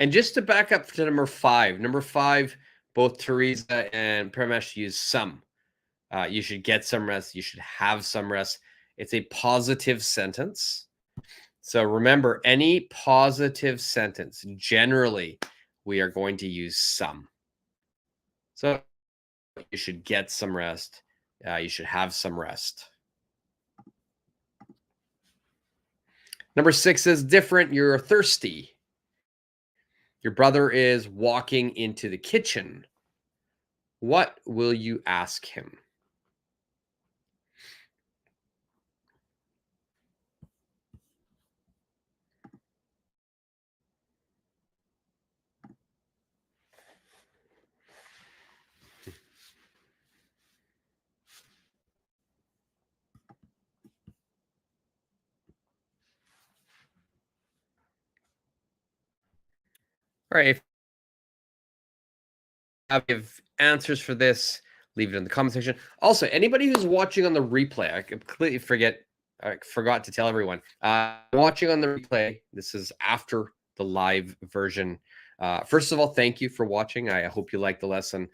And just to back up to number 5, both Teresa and Paramesh use some. You should get some rest. You should have some rest. It's a positive sentence. So remember, any positive sentence, generally, we are going to use some. So you should get some rest. You should have some rest. Number 6 is different. You're thirsty. Your brother is walking into the kitchen. What will you ask him? All right. If you have answers for this, leave it in the comment section. Also, anybody who's watching on the replay, I completely forgot to tell everyone. Watching on the replay, this is after the live version. First of all, thank you for watching. I hope you liked the lesson.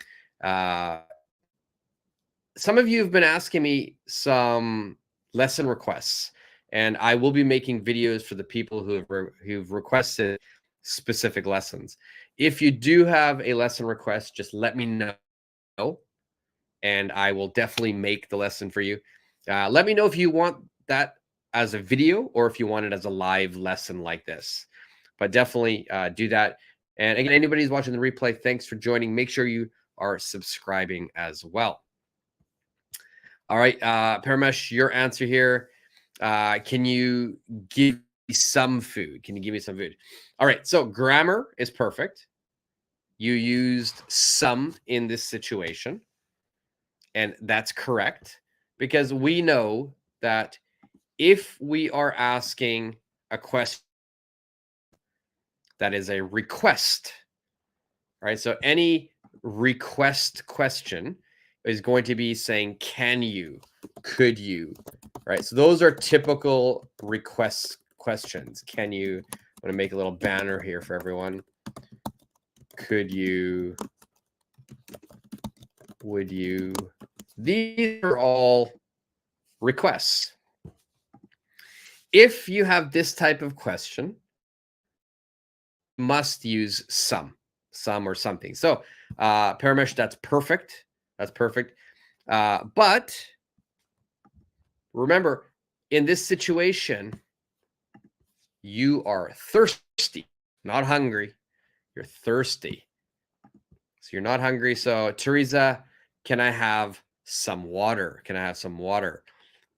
Some of you have been asking me some lesson requests, and I will be making videos for the people who've requested specific lessons. If you do have a lesson request, just let me know, and I will definitely make the lesson for you. Let me know if you want that as a video or if you want it as a live lesson like this. But definitely do that. And again, anybody who's watching the replay, thanks for joining. Make sure you are subscribing as well. All right, Paramesh, your answer here. Can you give me some food? Can you give me some food? All right, so grammar is perfect. You used some in this situation, and that's correct because we know that if we are asking a question that is a request, right? So any request question is going to be saying, can you, could you, right? So those are typical request questions. Can you, I'm going to make a little banner here for everyone. Could you, would you, these are all requests. If you have this type of question, you must use some or something. So Paramesh, that's perfect. That's perfect. But remember, in this situation, you are thirsty, not hungry. You're thirsty. So you're not hungry. So Teresa, can I have some water? Can I have some water?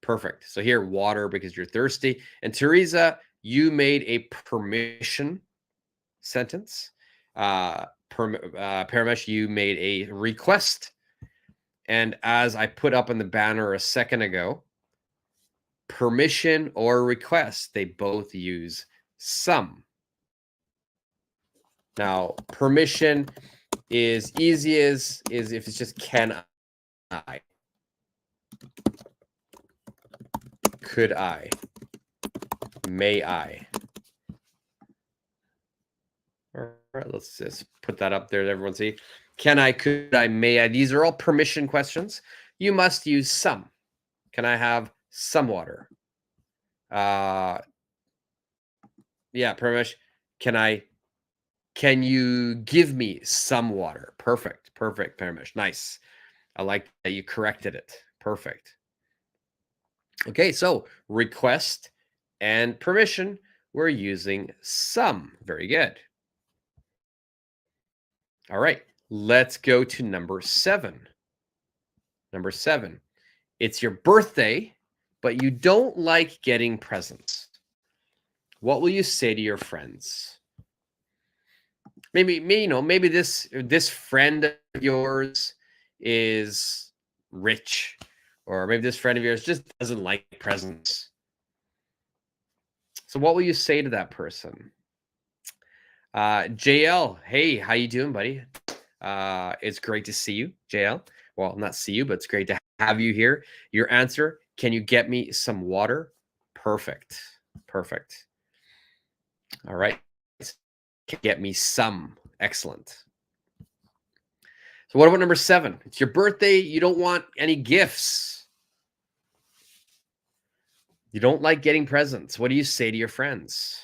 Perfect. So here, water because you're thirsty. And Teresa, you made a permission sentence. Paramesh, you made a request. And as I put up on the banner a second ago, permission or request, they both use some. Now, permission is easy as is if it's just can I, could I, may I. All right, let's just put that up there to everyone see. Can I, could I, may I? These are all permission questions. You must use some. Can I have some water? Yeah, Paramesh, can you give me some water? Perfect, Paramesh. Nice. I like that you corrected it. Perfect. Okay, so request and permission, we're using some. Very good. All right, let's go to number 7. Number 7, it's your birthday, but you don't like getting presents. What will you say to your friends? Maybe this friend of yours is rich, or maybe this friend of yours just doesn't like presents. So what will you say to that person? JL, hey, how you doing, buddy? It's great to see you, JL. Well, not see you, but it's great to have you here. Your answer, can you get me some water? Perfect. All right. get me some. Excellent. So what about number 7? It's your birthday. You don't want any gifts. You don't like getting presents. What do you say to your friends?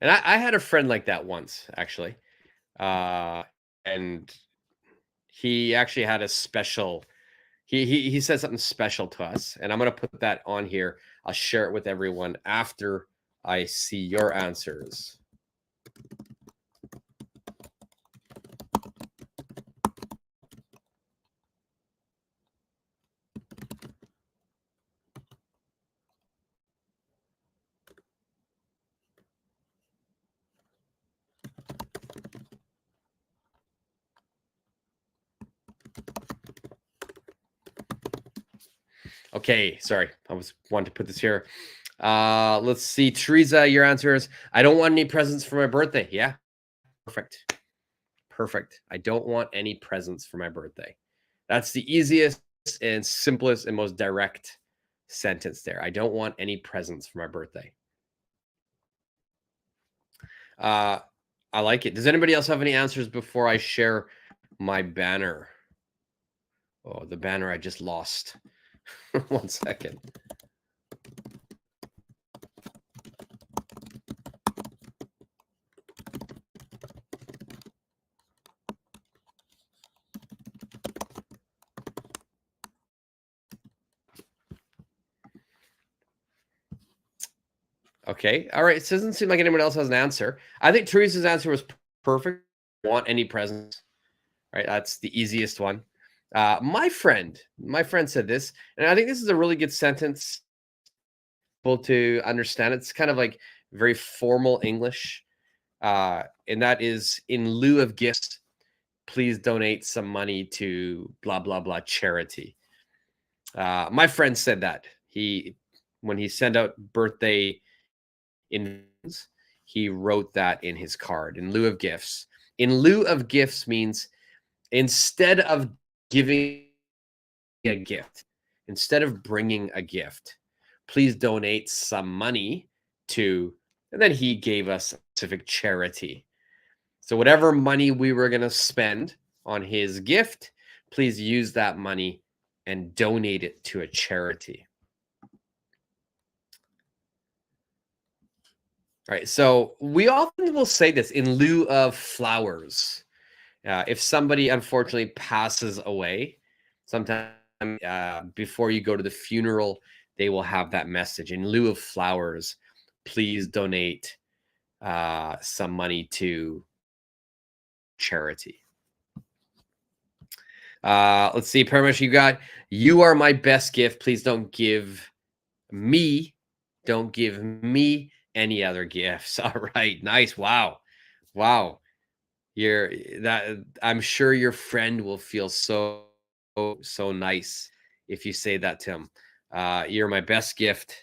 And I had a friend like that once, actually. And he actually had a special, he said something special to us. And I'm going to put that on here. I'll share it with everyone after I see your answers. Okay, sorry. I was wanting to put this here. Let's see. Teresa, your answer is, I don't want any presents for my birthday. Yeah, perfect. Perfect. I don't want any presents for my birthday. That's the easiest and simplest and most direct sentence there. I don't want any presents for my birthday. I like it. Does anybody else have any answers before I share my banner? Oh, the banner I just lost. 1 second. Okay. All right. It doesn't seem like anyone else has an answer. I think Teresa's answer was perfect. Want any presents? Right. That's the easiest one. My friend said this, and I think this is a really good sentence to understand. It's kind of like very formal English. And that is, in lieu of gifts, please donate some money to blah, blah, blah charity. My friend said that when he sent out birthday invitations, he wrote that in his card, in lieu of gifts. In lieu of gifts means instead of giving a gift, instead of bringing a gift, please donate some money to, and then he gave us a specific charity. So whatever money we were going to spend on his gift, please use that money and donate it to a charity. All right. So we often will say this in lieu of flowers. If somebody unfortunately passes away, sometimes before you go to the funeral, they will have that message in lieu of flowers. Please donate some money to charity. Let's see, Parmesh, you are my best gift. Please don't give me any other gifts. All right, nice. Wow. I'm sure your friend will feel so nice if you say that to him. You're my best gift.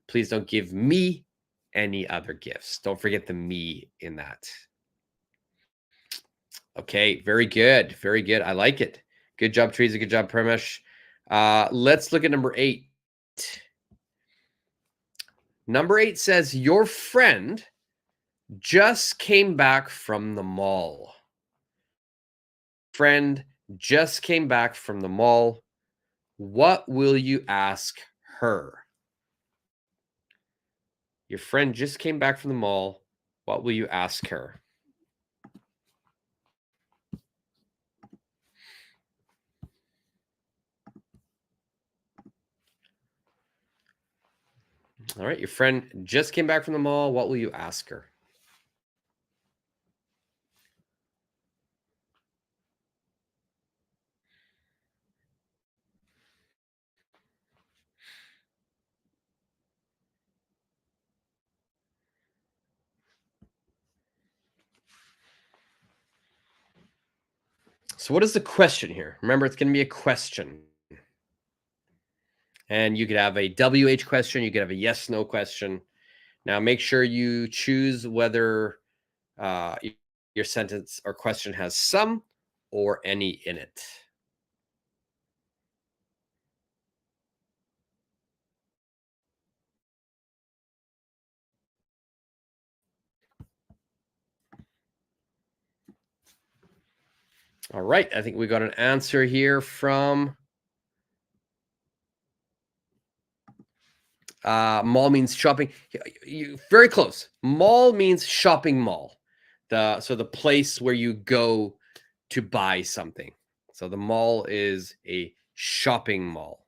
Please don't give me any other gifts. Don't forget the me in that. Okay, very good. Very good. I like it. Good job, Teresa. Good job, Premesh. Let's look at number 8. Number 8 says, your friend just came back from the mall. Friend just came back from the mall. What will you ask her? Your friend just came back from the mall. What will you ask her? All right, your friend just came back from the mall. What will you ask her? So what is the question here? Remember, it's going to be a question. And you could have a WH question. You could have a yes, no question. Now, make sure you choose whether your sentence or question has some or any in it. All right. I think we got an answer here from mall means shopping. Very close. Mall means shopping mall. So the place where you go to buy something. So the mall is a shopping mall.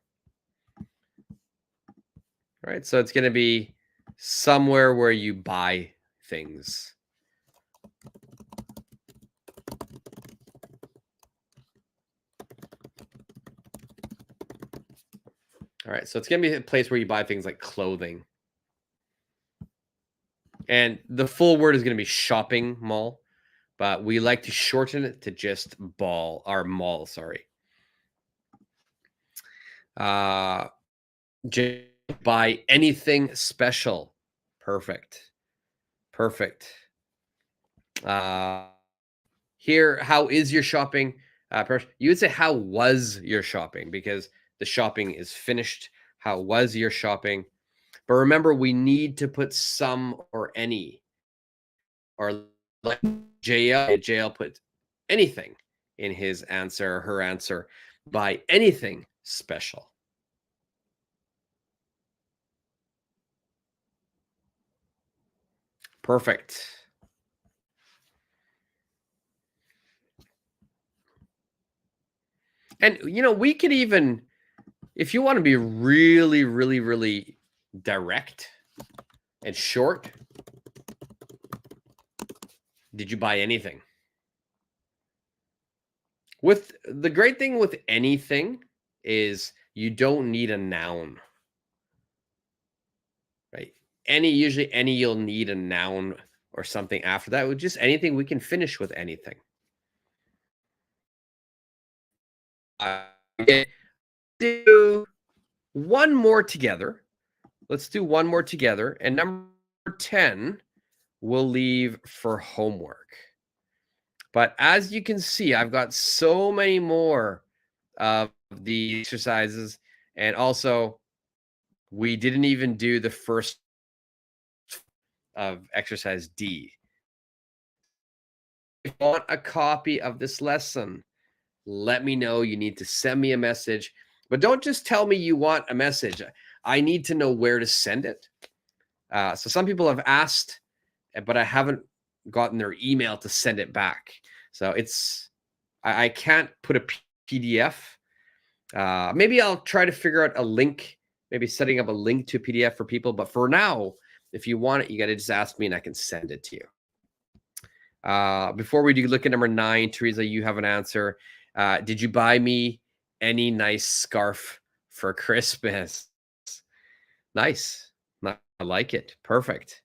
All right. So it's going to be somewhere where you buy things. All right. So it's going to be a place where you buy things like clothing. And the full word is going to be shopping mall, but we like to shorten it to just mall, sorry. Buy anything special. Perfect. Here, how is your shopping? You would say, how was your shopping? Because the shopping is finished. How was your shopping? But remember, we need to put some or any. Or like JL put anything in his answer or her answer. Buy anything special. Perfect. And, we could even, if you want to be really, really, really direct and short, did you buy anything? The great thing with anything is you don't need a noun, right? Usually you'll need a noun or something after that. With just anything, we can finish with anything. Do one more together. Let's do one more together. And number 10, we'll leave for homework. But as you can see, I've got so many more of the exercises. And also, we didn't even do the first of exercise D. If you want a copy of this lesson, let me know. You need to send me a message. But don't just tell me you want a message. I need to know where to send it. So some people have asked, but I haven't gotten their email to send it back. So I can't put a PDF. Maybe I'll try to figure out a link, maybe setting up a link to a PDF for people. But for now, if you want it, you got to just ask me and I can send it to you. Before we do, look at number 9, Teresa, you have an answer. Did you buy me any nice scarf for Christmas? Nice. I like it. Perfect.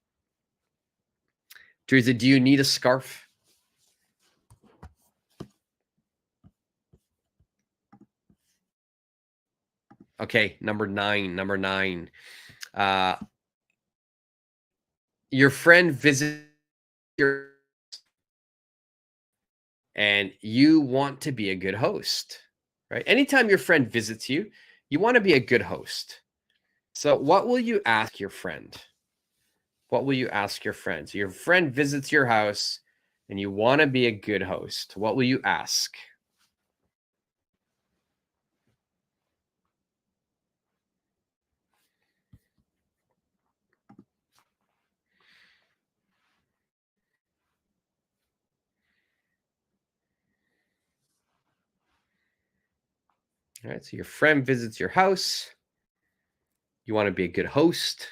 Teresa, do you need a scarf? Okay, number 9. Your friend visits your and you want to be a good host, right? Anytime your friend visits you, you want to be a good host. So what will you ask your friend? What will you ask your friend? So your friend visits your house and you want to be a good host. What will you ask? All right, so your friend visits your house. You want to be a good host.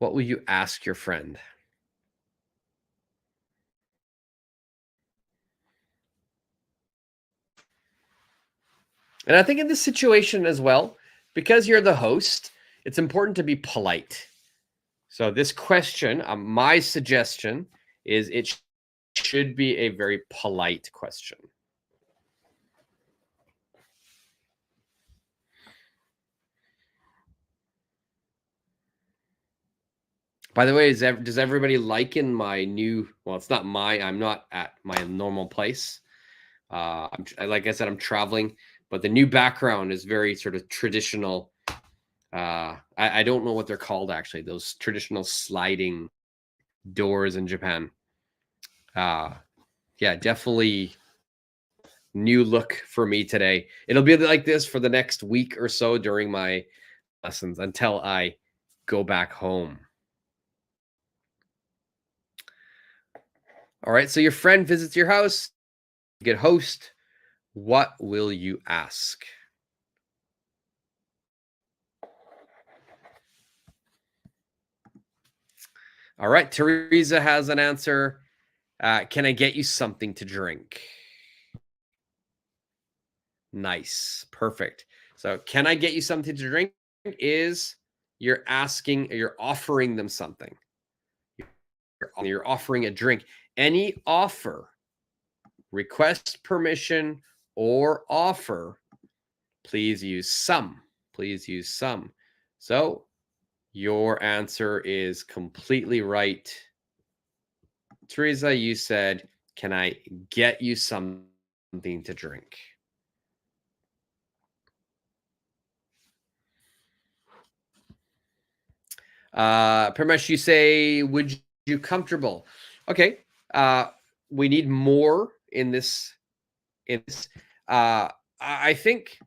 What will you ask your friend? And I think in this situation as well, because you're the host, it's important to be polite. So this question, my suggestion is it should be a very polite question. By the way, does everybody like in my new? Well, it's not I'm not at my normal place. Like I said, I'm traveling, but the new background is very sort of traditional. I don't know what they're called actually. Those traditional sliding doors in Japan. Yeah, definitely new look for me today. It'll be like this for the next week or so during my lessons until I go back home. All right, so your friend visits your house, you get host. What will you ask? All right, Teresa has an answer. Can I get you something to drink? Nice, perfect. So, can I get you something to drink? Is you're offering them something. You're offering a drink. Any offer, request permission, or offer, please use some. Please use some. So, your answer is completely right. Teresa, you said, can I get you something to drink? Parmesh, you say, would you comfortable? Okay. We need more in this. I think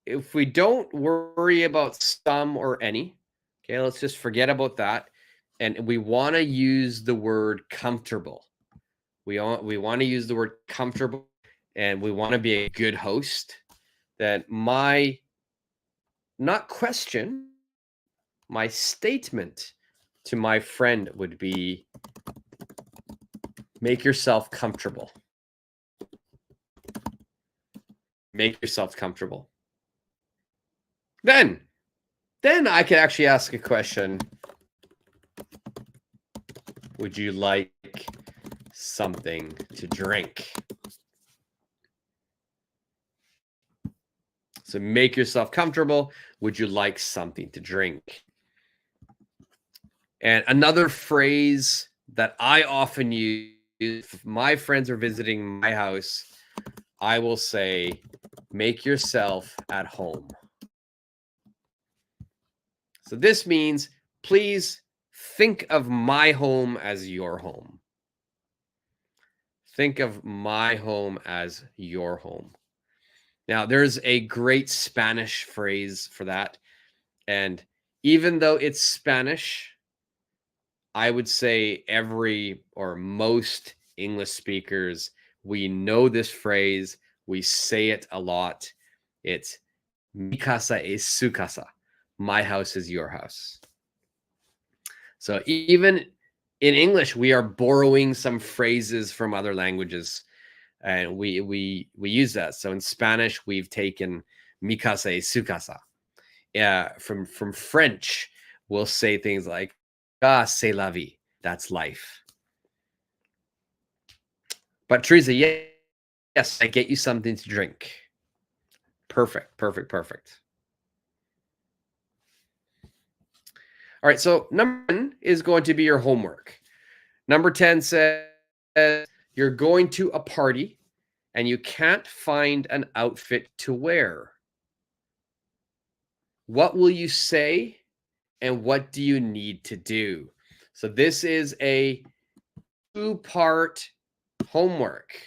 if we don't worry about some or any, okay, let's just forget about that. And we want to use the word comfortable. We want to use the word comfortable, and we want to be a good host. That my not question, my statement to my friend would be, make yourself comfortable. Make yourself comfortable. Then I could actually ask a question. Would you like something to drink? So make yourself comfortable. Would you like something to drink? And another phrase that I often use if my friends are visiting my house, I will say, make yourself at home. So this means, please think of my home as your home. Think of my home as your home. Now, there's a great Spanish phrase for that. And even though it's Spanish, I would say every or most English speakers, we know this phrase. We say it a lot. It's mi casa es su casa. My house is your house. So even in English, we are borrowing some phrases from other languages, and we use that. So in Spanish, we've taken mi casa es su casa. From French, we'll say things like "ah, c'est la vie." That's life. But Teresa, yes, I get you something to drink. Perfect. All right, so number 10 is going to be your homework. Number 10 says you're going to a party and you can't find an outfit to wear. What will you say and what do you need to do? So this is a two-part homework.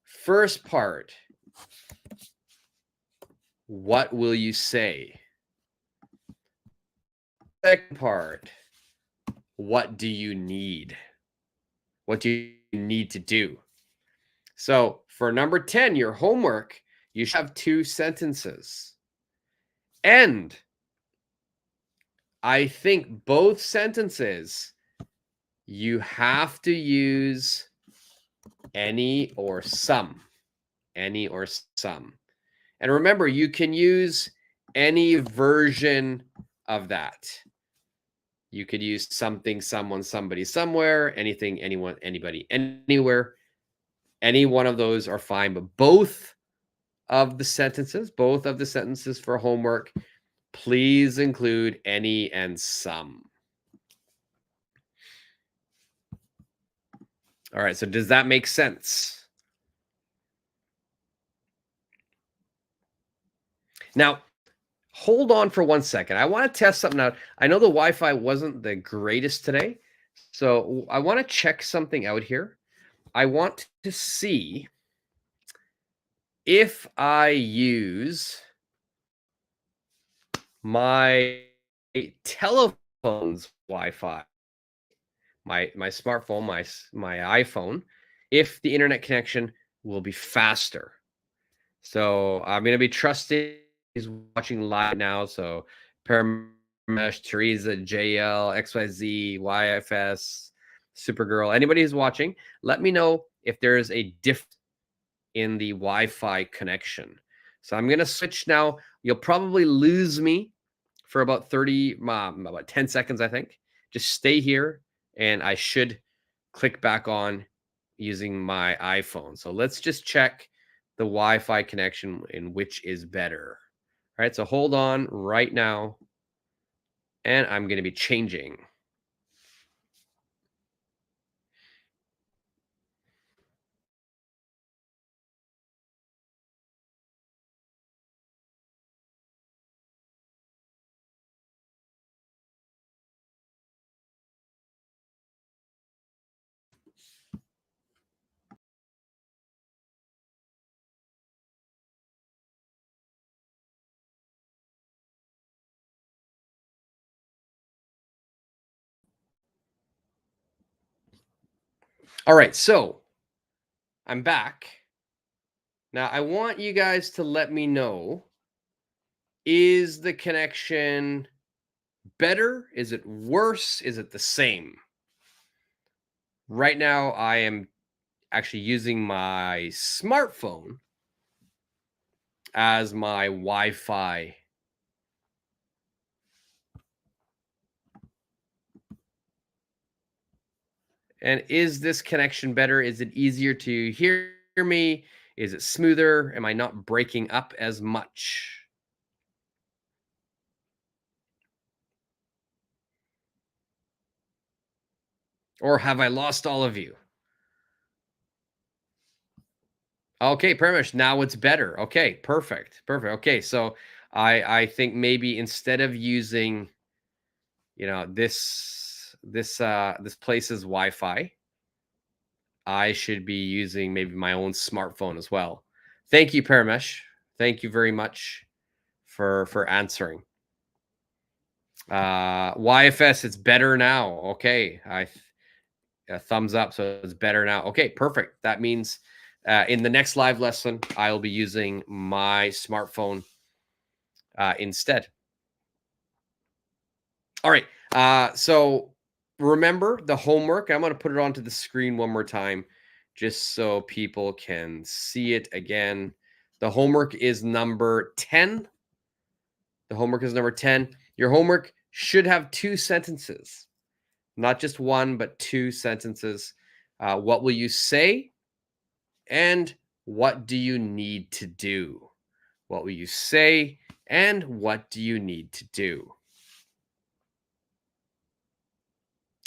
First part, what will you say? Second part, what do you need? What do you need to do? So for number 10, your homework, you should have 2 sentences. And I think both sentences, you have to use any or some. Any or some. And remember, you can use any version of that. You could use something, someone, somebody, somewhere, anything, anyone, anybody, anywhere. Any one of those are fine, but both of the sentences for homework, please include any and some. All right, so does that make sense? Now, hold on for 1 second. I want to test something out. I know the Wi-Fi wasn't the greatest today, so I want to check something out here. I want to see if I use my telephone's Wi-Fi, my smartphone, my iPhone, if the internet connection will be faster. So I'm gonna be trusting is watching live now. So Paramesh, Teresa, JL, XYZ, YFS, Supergirl, anybody who's watching, let me know if there is a diff in the Wi-Fi connection. So I'm gonna switch now. You'll probably lose me for about 30, about 10 seconds, I think. Just stay here and I should click back on using my iPhone. So let's just check the Wi-Fi connection in which is better. All right, so hold on right now and I'm going to be changing. All right, so I'm back. Now I want you guys to let me know, is the connection better? Is it worse? Is it the same? Right now I am actually using my smartphone as my Wi-Fi. And is this connection better? Is it easier to hear me? Is it smoother? Am I not breaking up as much? Or have I lost all of you? Okay, Paramish, now it's better. Okay, perfect. Perfect. Okay, so I think maybe instead of using, this place's Wi-Fi, I should be using maybe my own smartphone as well. Thank you, Paramesh. Thank you very much for answering. YFS, it's better now. Okay, a thumbs up, so it's better now. Okay, perfect. That means in the next live lesson, I'll be using my smartphone instead. All right. So remember the homework. I'm going to put it onto the screen one more time just so people can see it again. The homework is number 10. The homework is number 10. Your homework should have 2 sentences, not just one, but 2 sentences. What will you say? And what do you need to do? What will you say? And what do you need to do?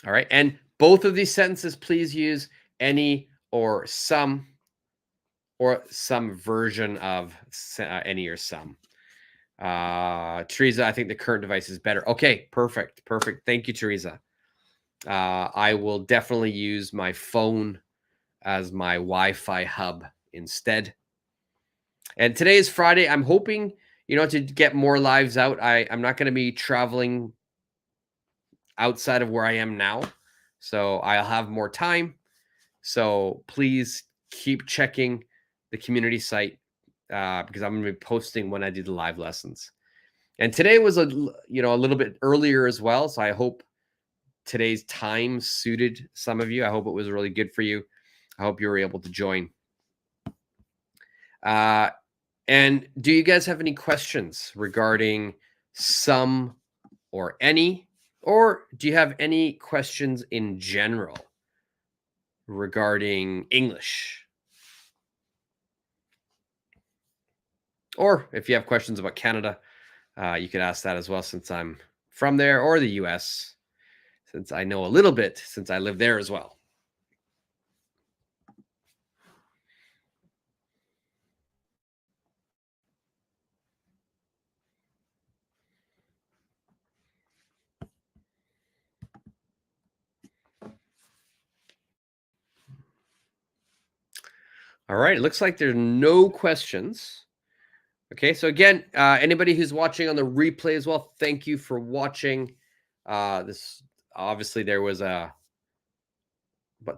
All right. And both of these sentences, please use any or some version of any or some. Teresa, I think the current device is better. Okay, perfect. Perfect. Thank you, Teresa. I will definitely use my phone as my Wi-Fi hub instead. And today is Friday. I'm hoping, to get more lives out. I'm not going to be traveling outside of where I am now. So I'll have more time. So please keep checking the community site because I'm going to be posting when I do the live lessons. And today was a little bit earlier as well. So I hope today's time suited some of you. I hope it was really good for you. I hope you were able to join. And do you guys have any questions regarding some or any? Or do you have any questions in general regarding English? Or if you have questions about Canada, you could ask that as well, since I'm from there, or the US, since I know a little bit, since I live there as well. All right. It looks like there's no questions. Okay. So again, anybody who's watching on the replay as well, thank you for watching. This obviously there was about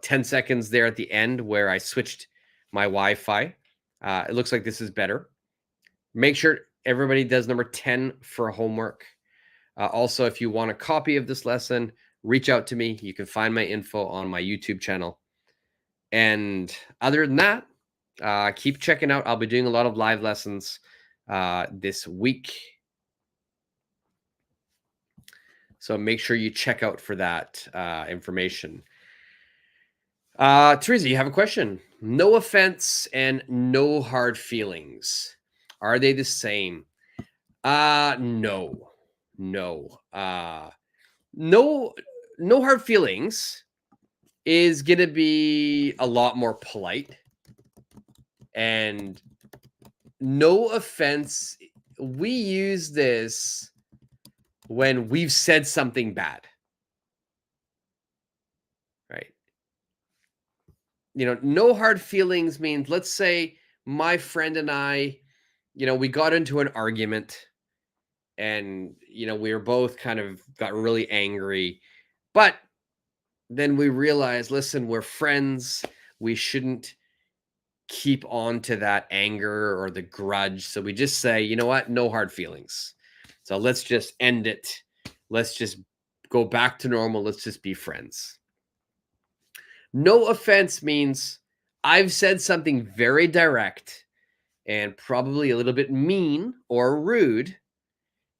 10 seconds there at the end where I switched my Wi-Fi. It looks like this is better. Make sure everybody does number 10 for homework. Also, if you want a copy of this lesson, reach out to me. You can find my info on my YouTube channel. And other than that, keep checking out. I'll be doing a lot of live lessons this week. So make sure you check out for that information. Teresa, you have a question. No offense and no hard feelings. Are they the same? No. No. No hard feelings is going to be a lot more polite. And no offense, we use this when we've said something bad. Right? No hard feelings means, let's say my friend and I, we got into an argument and, we were both kind of got really angry, but then we realized, listen, we're friends. We shouldn't keep on to that anger or the grudge. So we just say, you know what? No hard feelings. So let's just end it. Let's just go back to normal. Let's just be friends. No offense means I've said something very direct and probably a little bit mean or rude.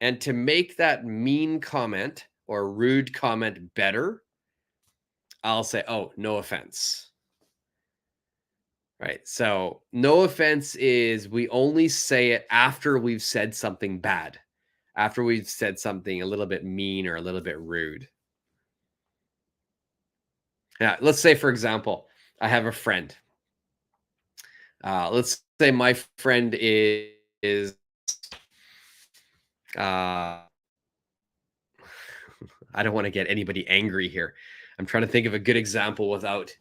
And to make that mean comment or rude comment better, I'll say, oh, no offense. Right. So no offense is we only say it after we've said something bad, after we've said something a little bit mean or a little bit rude. Yeah. Let's say, for example, I have a friend. Let's say my friend is I don't want to get anybody angry here. I'm trying to think of a good example without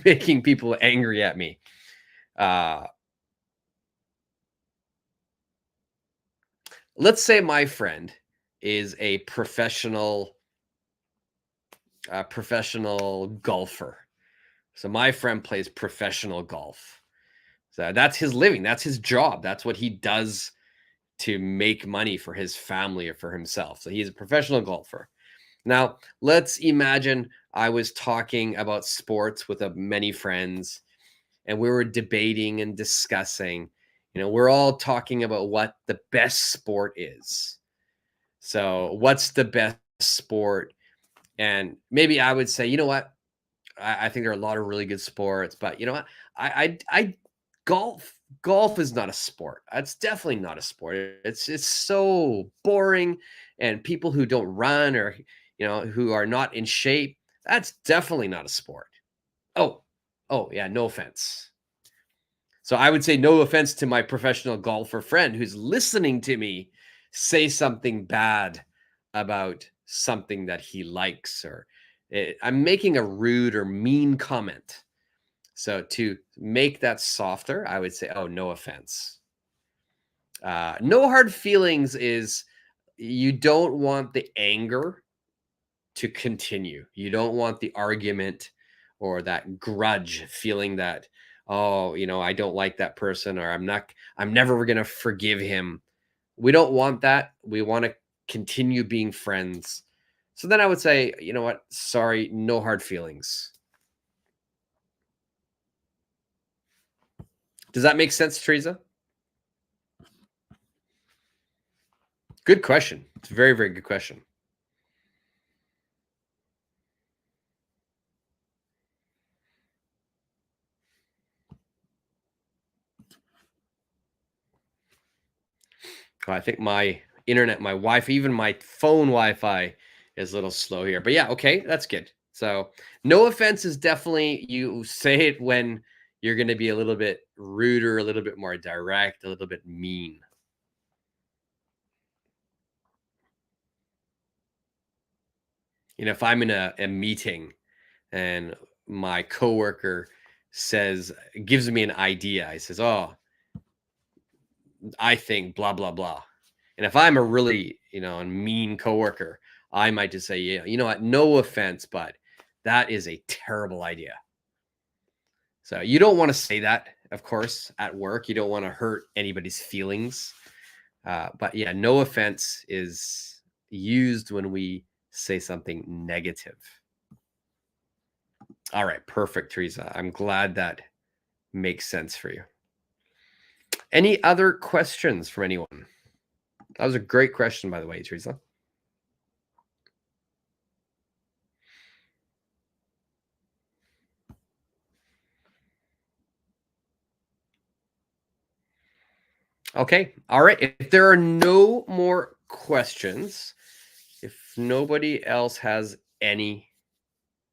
making people angry at me. Let's say my friend is a professional golfer. So my friend plays professional golf. So that's his living. That's his job. That's what he does to make money for his family or for himself. So he's a professional golfer. Now, let's imagine I was talking about sports with many friends and we were debating and discussing. We're all talking about what the best sport is. So, what's the best sport? And maybe I would say, you know what? I think there are a lot of really good sports, but you know what? I golf is not a sport. It's definitely not a sport. It's so boring, and people who don't run or who are not in shape, that's definitely not a sport. Oh yeah, no offense. So I would say no offense to my professional golfer friend who's listening to me say something bad about something that he likes, or I'm making a rude or mean comment. So to make that softer, I would say, oh, no offense. No hard feelings is you don't want the anger to continue. You don't want the argument or that grudge feeling that, oh, I don't like that person, or I'm never going to forgive him. We don't want that. We want to continue being friends. So then I would say, you know what? Sorry, no hard feelings. Does that make sense, Teresa? Good question. It's a very, very good question. I think my internet, my Wi-Fi, even my phone Wi-Fi is a little slow here. But yeah, okay, that's good. So no offense is definitely, you say it when you're going to be a little bit ruder, a little bit more direct, a little bit mean. If I'm in a meeting and my coworker gives me an idea. He says, "Oh, I think blah blah blah." And if I'm a really, a mean coworker, I might just say, "Yeah, you know what? No offense, but that is a terrible idea." So you don't want to say that, of course, at work. You don't want to hurt anybody's feelings. But yeah, no offense is used when we say something negative. All right, perfect, Teresa. I'm glad that makes sense for you. Any other questions from anyone? That was a great question, by the way, Teresa. Okay. All right. If there are no more questions, if nobody else has any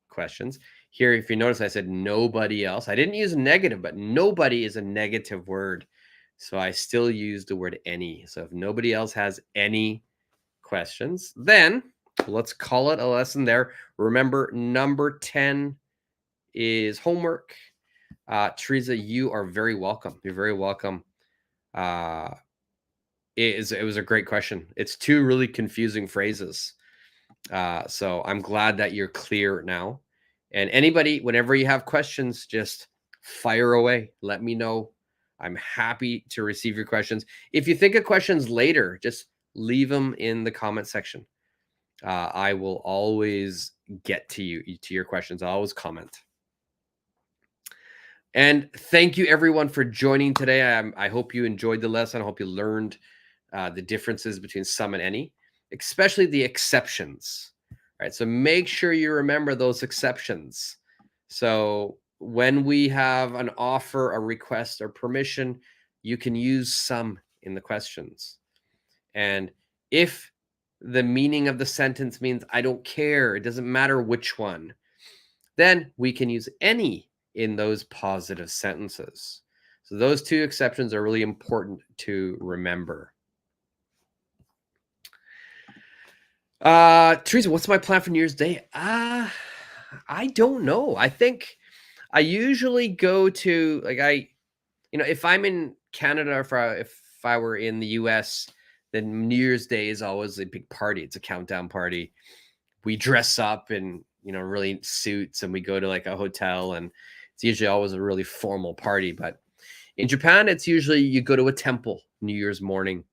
questions here, if you notice, I said nobody else. I didn't use negative, but nobody is a negative word. So I still use the word any. So if nobody else has any questions, then let's call it a lesson there. Remember, number 10 is homework. Teresa, you are very welcome. You're very welcome. It was a great question. It's two really confusing phrases. So I'm glad that you're clear now. And anybody, whenever you have questions, just fire away. Let me know. I'm happy to receive your questions. If you think of questions later, just leave them in the comment section. I will always get to your questions. I'll always comment. And thank you everyone for joining today. I hope you enjoyed the lesson. I hope you learned the differences between some and any, especially the exceptions. All right, so make sure you remember those exceptions. So when we have an offer, a request, or permission, you can use some in the questions. And if the meaning of the sentence means I don't care, it doesn't matter which one, then we can use any in those positive sentences. So those two exceptions are really important to remember. Teresa, what's my plan for New Year's Day? I don't know. I think I usually go to if I'm in Canada or if I were in the US, then New Year's Day is always a big party. It's a countdown party. We dress up in, really suits and we go to like a hotel, and it's usually always a really formal party. But in Japan, it's usually you go to a temple New Year's morning.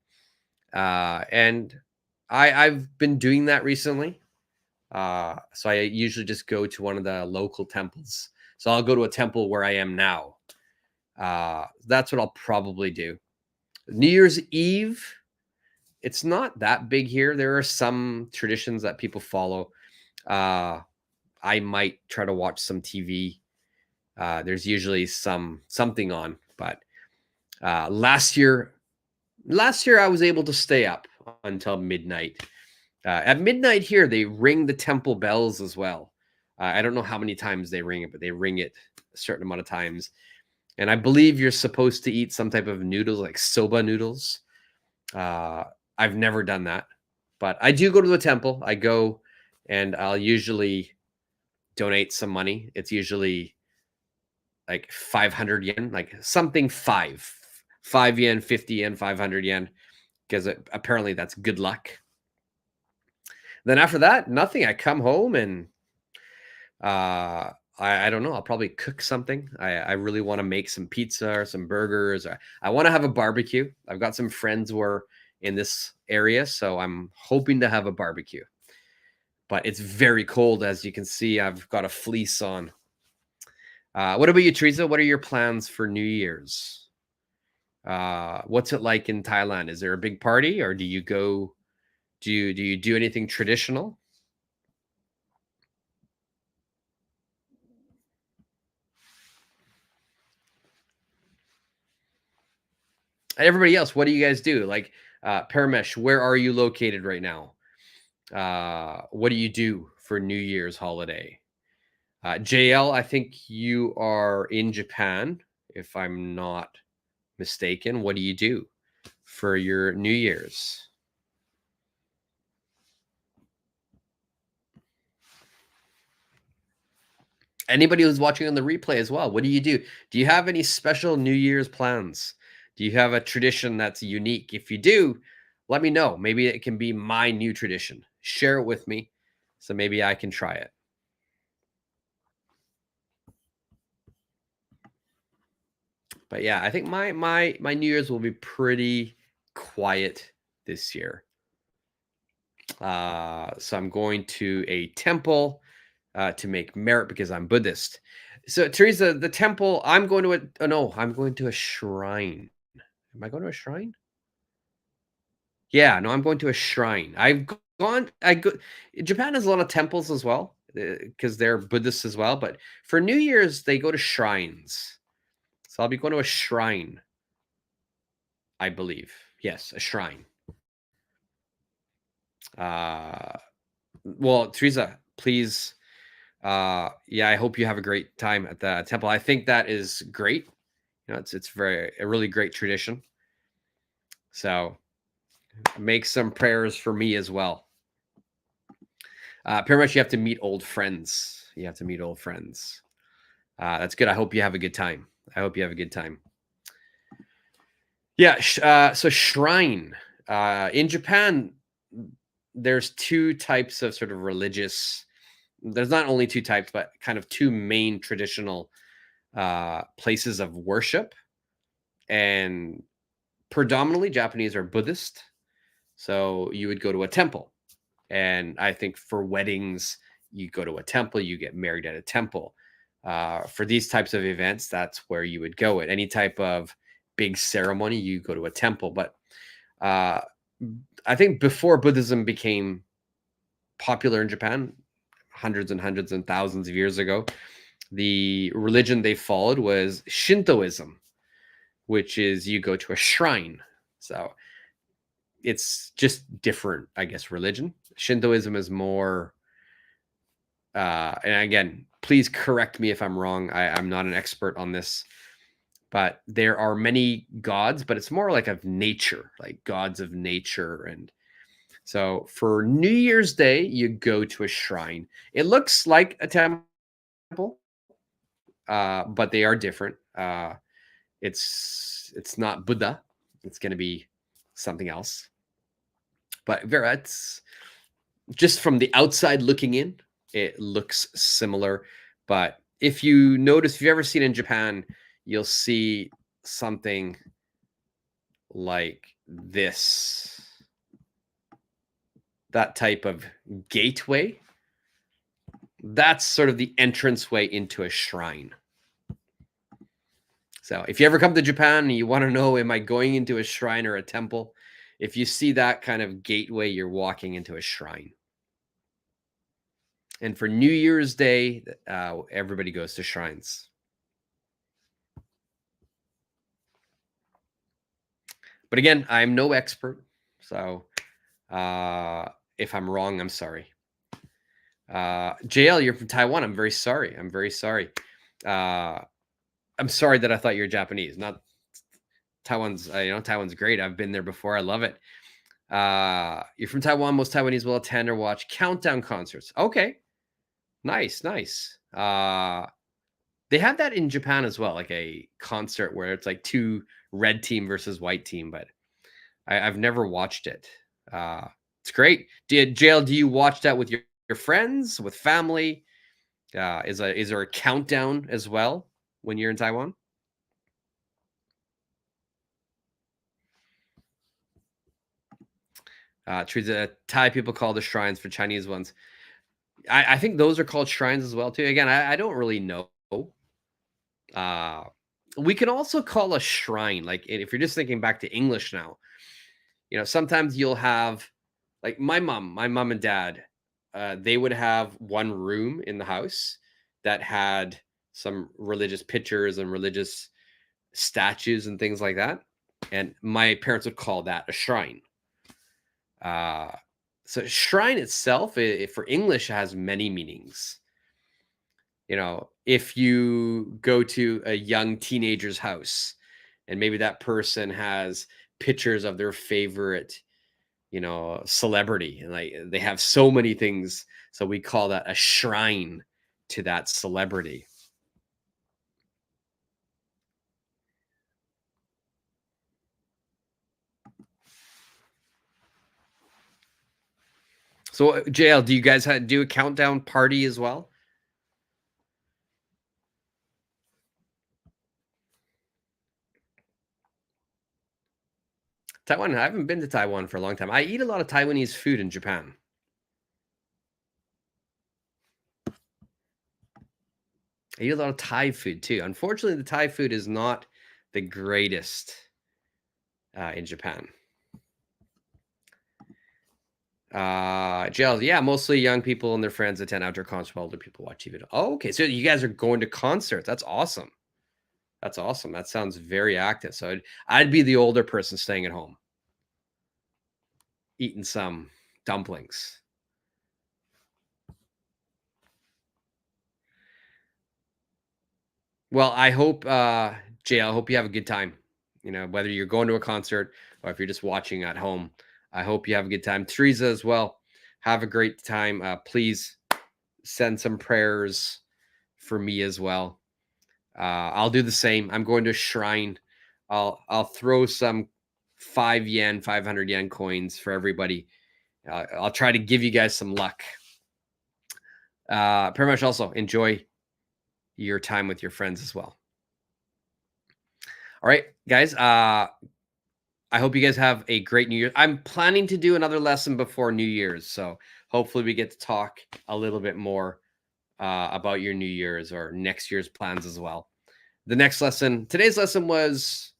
And I've been doing that recently. So I usually just go to one of the local temples. So I'll go to a temple where I am now. That's what I'll probably do. New Year's Eve, it's not that big here. There are some traditions that people follow. I might try to watch some TV. There's usually something on, but last year I was able to stay up until midnight. At midnight here, they ring the temple bells as well. I don't know how many times they ring it, but they ring it a certain amount of times. And I believe you're supposed to eat some type of noodles, like soba noodles. I've never done that, but I do go to the temple. I go and I'll usually donate some money. It's usually like 500 yen, like something 5 yen, 50 yen, 500 yen, because apparently that's good luck. Then after that, nothing. I come home and I don't know. I'll probably cook something. I really want to make some pizza or some burgers. I want to have a barbecue. I've got some friends who are in this area, so I'm hoping to have a barbecue. But it's very cold, as you can see. I've got a fleece on. What about you, Teresa? What are your plans for New Year's? What's it like in Thailand? Is there a big party, or do you go? Do you do anything traditional? Everybody else, what do you guys do? Like, Paramesh, where are you located right now? What do you do for New Year's holiday? JL, I think you are in Japan, if I'm not mistaken. What do you do for your New Year's? Anybody who's watching on the replay as well, what do you do? Do you have any special New Year's plans? Do you have a tradition that's unique? If you do, let me know. Maybe it can be my new tradition. Share it with me so maybe I can try it. But yeah, I think my New Year's will be pretty quiet this year. So I'm going to a temple to make merit because I'm Buddhist. So Teresa, the temple, I'm going to no, I'm going to a shrine. Am I going to a shrine? Yeah, no, I'm going to a shrine. Gone. I go. Japan has a lot of temples as well because they're Buddhists as well. But for New Year's, they go to shrines. So I'll be going to a shrine, I believe. Yes, a shrine. Uh, well, Teresa, please. Yeah, I hope you have a great time at the temple. I think that is great. It's very a really great tradition. So make some prayers for me as well. Pretty much, you have to meet old friends. You have to meet old friends. That's good. I hope you have a good time. I hope you have a good time. Yeah. So shrine in Japan, there's two types of sort of religious. There's not only two types, but kind of two main traditional places of worship, and predominantly Japanese are Buddhist. So you would go to a temple. And I think for weddings, you go to a temple, you get married at a temple. For these types of events, that's where you would go. At any type of big ceremony, you go to a temple. But I think before Buddhism became popular in Japan, hundreds and thousands of years ago, the religion they followed was Shintoism, which is you go to a shrine. So it's just different, I guess, religion. Shintoism is more, and again, please correct me if I'm wrong. I'm not an expert on this, but there are many gods, but it's more like of nature, like gods of nature. And so for New Year's Day, you go to a shrine. It looks like a temple, but they are different. It's not Buddha. It's going to be something else. But Vera, it's just from the outside looking in, it looks similar. But if you notice, if you've ever seen in Japan, you'll see something like this. That type of gateway. That's sort of the entranceway into a shrine. So if you ever come to Japan and you want to know, am I going into a shrine or a temple? If you see that kind of gateway, you're walking into a shrine. And for New Year's Day, everybody goes to shrines. But again, I'm no expert. So if I'm wrong, I'm sorry. JL, you're from Taiwan. I'm very sorry. I'm very sorry. I'm sorry that I thought you were Japanese. Not Taiwan's, Taiwan's great. I've been there before. I love it. You're from Taiwan. Most Taiwanese will attend or watch countdown concerts. Okay. Nice. They have that in Japan as well, like a concert where it's like two red team versus white team, but I've never watched it. It's great. JL, do you watch that with your friends, with family? Is there a countdown as well when you're in Taiwan? Teresa, Thai people call the shrines for Chinese ones. I think those are called shrines as well too. Again, I don't really know. We can also call a shrine, like if you're just thinking back to English now, sometimes you'll have, like my mom and dad, they would have one room in the house that had some religious pictures and religious statues and things like that. And my parents would call that a shrine. So shrine itself, for English, has many meanings. If you go to a young teenager's house and maybe that person has pictures of their favorite, celebrity, and like they have so many things. So we call that a shrine to that celebrity. So, JL, do you guys do a countdown party as well? Taiwan, I haven't been to Taiwan for a long time. I eat a lot of Taiwanese food in Japan. I eat a lot of Thai food too. Unfortunately, the Thai food is not the greatest in Japan. JL, yeah, mostly young people and their friends attend outdoor concerts while older people watch TV. Oh, okay. So you guys are going to concerts. That's awesome. That's awesome. That sounds very active. So I'd be the older person staying at home, eating some dumplings. Well, I hope, Jay, I hope you have a good time. You know, whether you're going to a concert or if you're just watching at home, I hope you have a good time. Teresa as well. Have a great time. Please send some prayers for me as well. I'll do the same. I'm going to a shrine. I'll throw some 500 yen coins for everybody. I'll try to give you guys some luck. Pretty much also enjoy your time with your friends as well. All right, guys. I hope you guys have a great New Year. I'm planning to do another lesson before New Year's, so hopefully we get to talk a little bit more about your New Year's or next year's plans as well. The next lesson, today's lesson was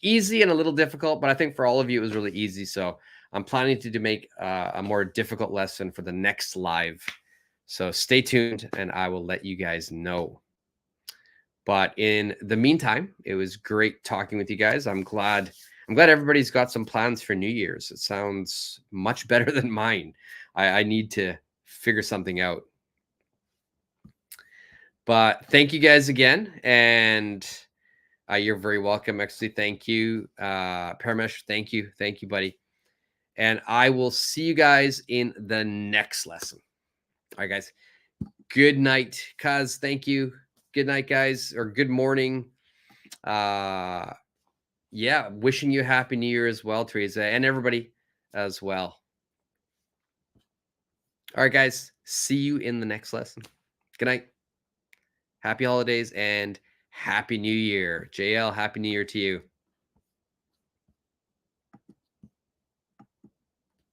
easy and a little difficult, but I think for all of you it was really easy. So I'm planning to make a more difficult lesson for the next live. So stay tuned, and I will let you guys know. But in the meantime, it was great talking with you guys. I'm glad everybody's got some plans for New Year's. It sounds much better than mine. I need to figure something out. But thank you guys again. And you're very welcome. Actually, thank you. Paramesh, thank you. Thank you, buddy. And I will see you guys in the next lesson. All right, guys. Good night, Kaz. Thank you. Good night, guys, or good morning. Yeah, wishing you a happy New Year as well, Teresa, and everybody as well. All right, guys. See you in the next lesson. Good night. Happy holidays and happy New Year. JL, happy New Year to you.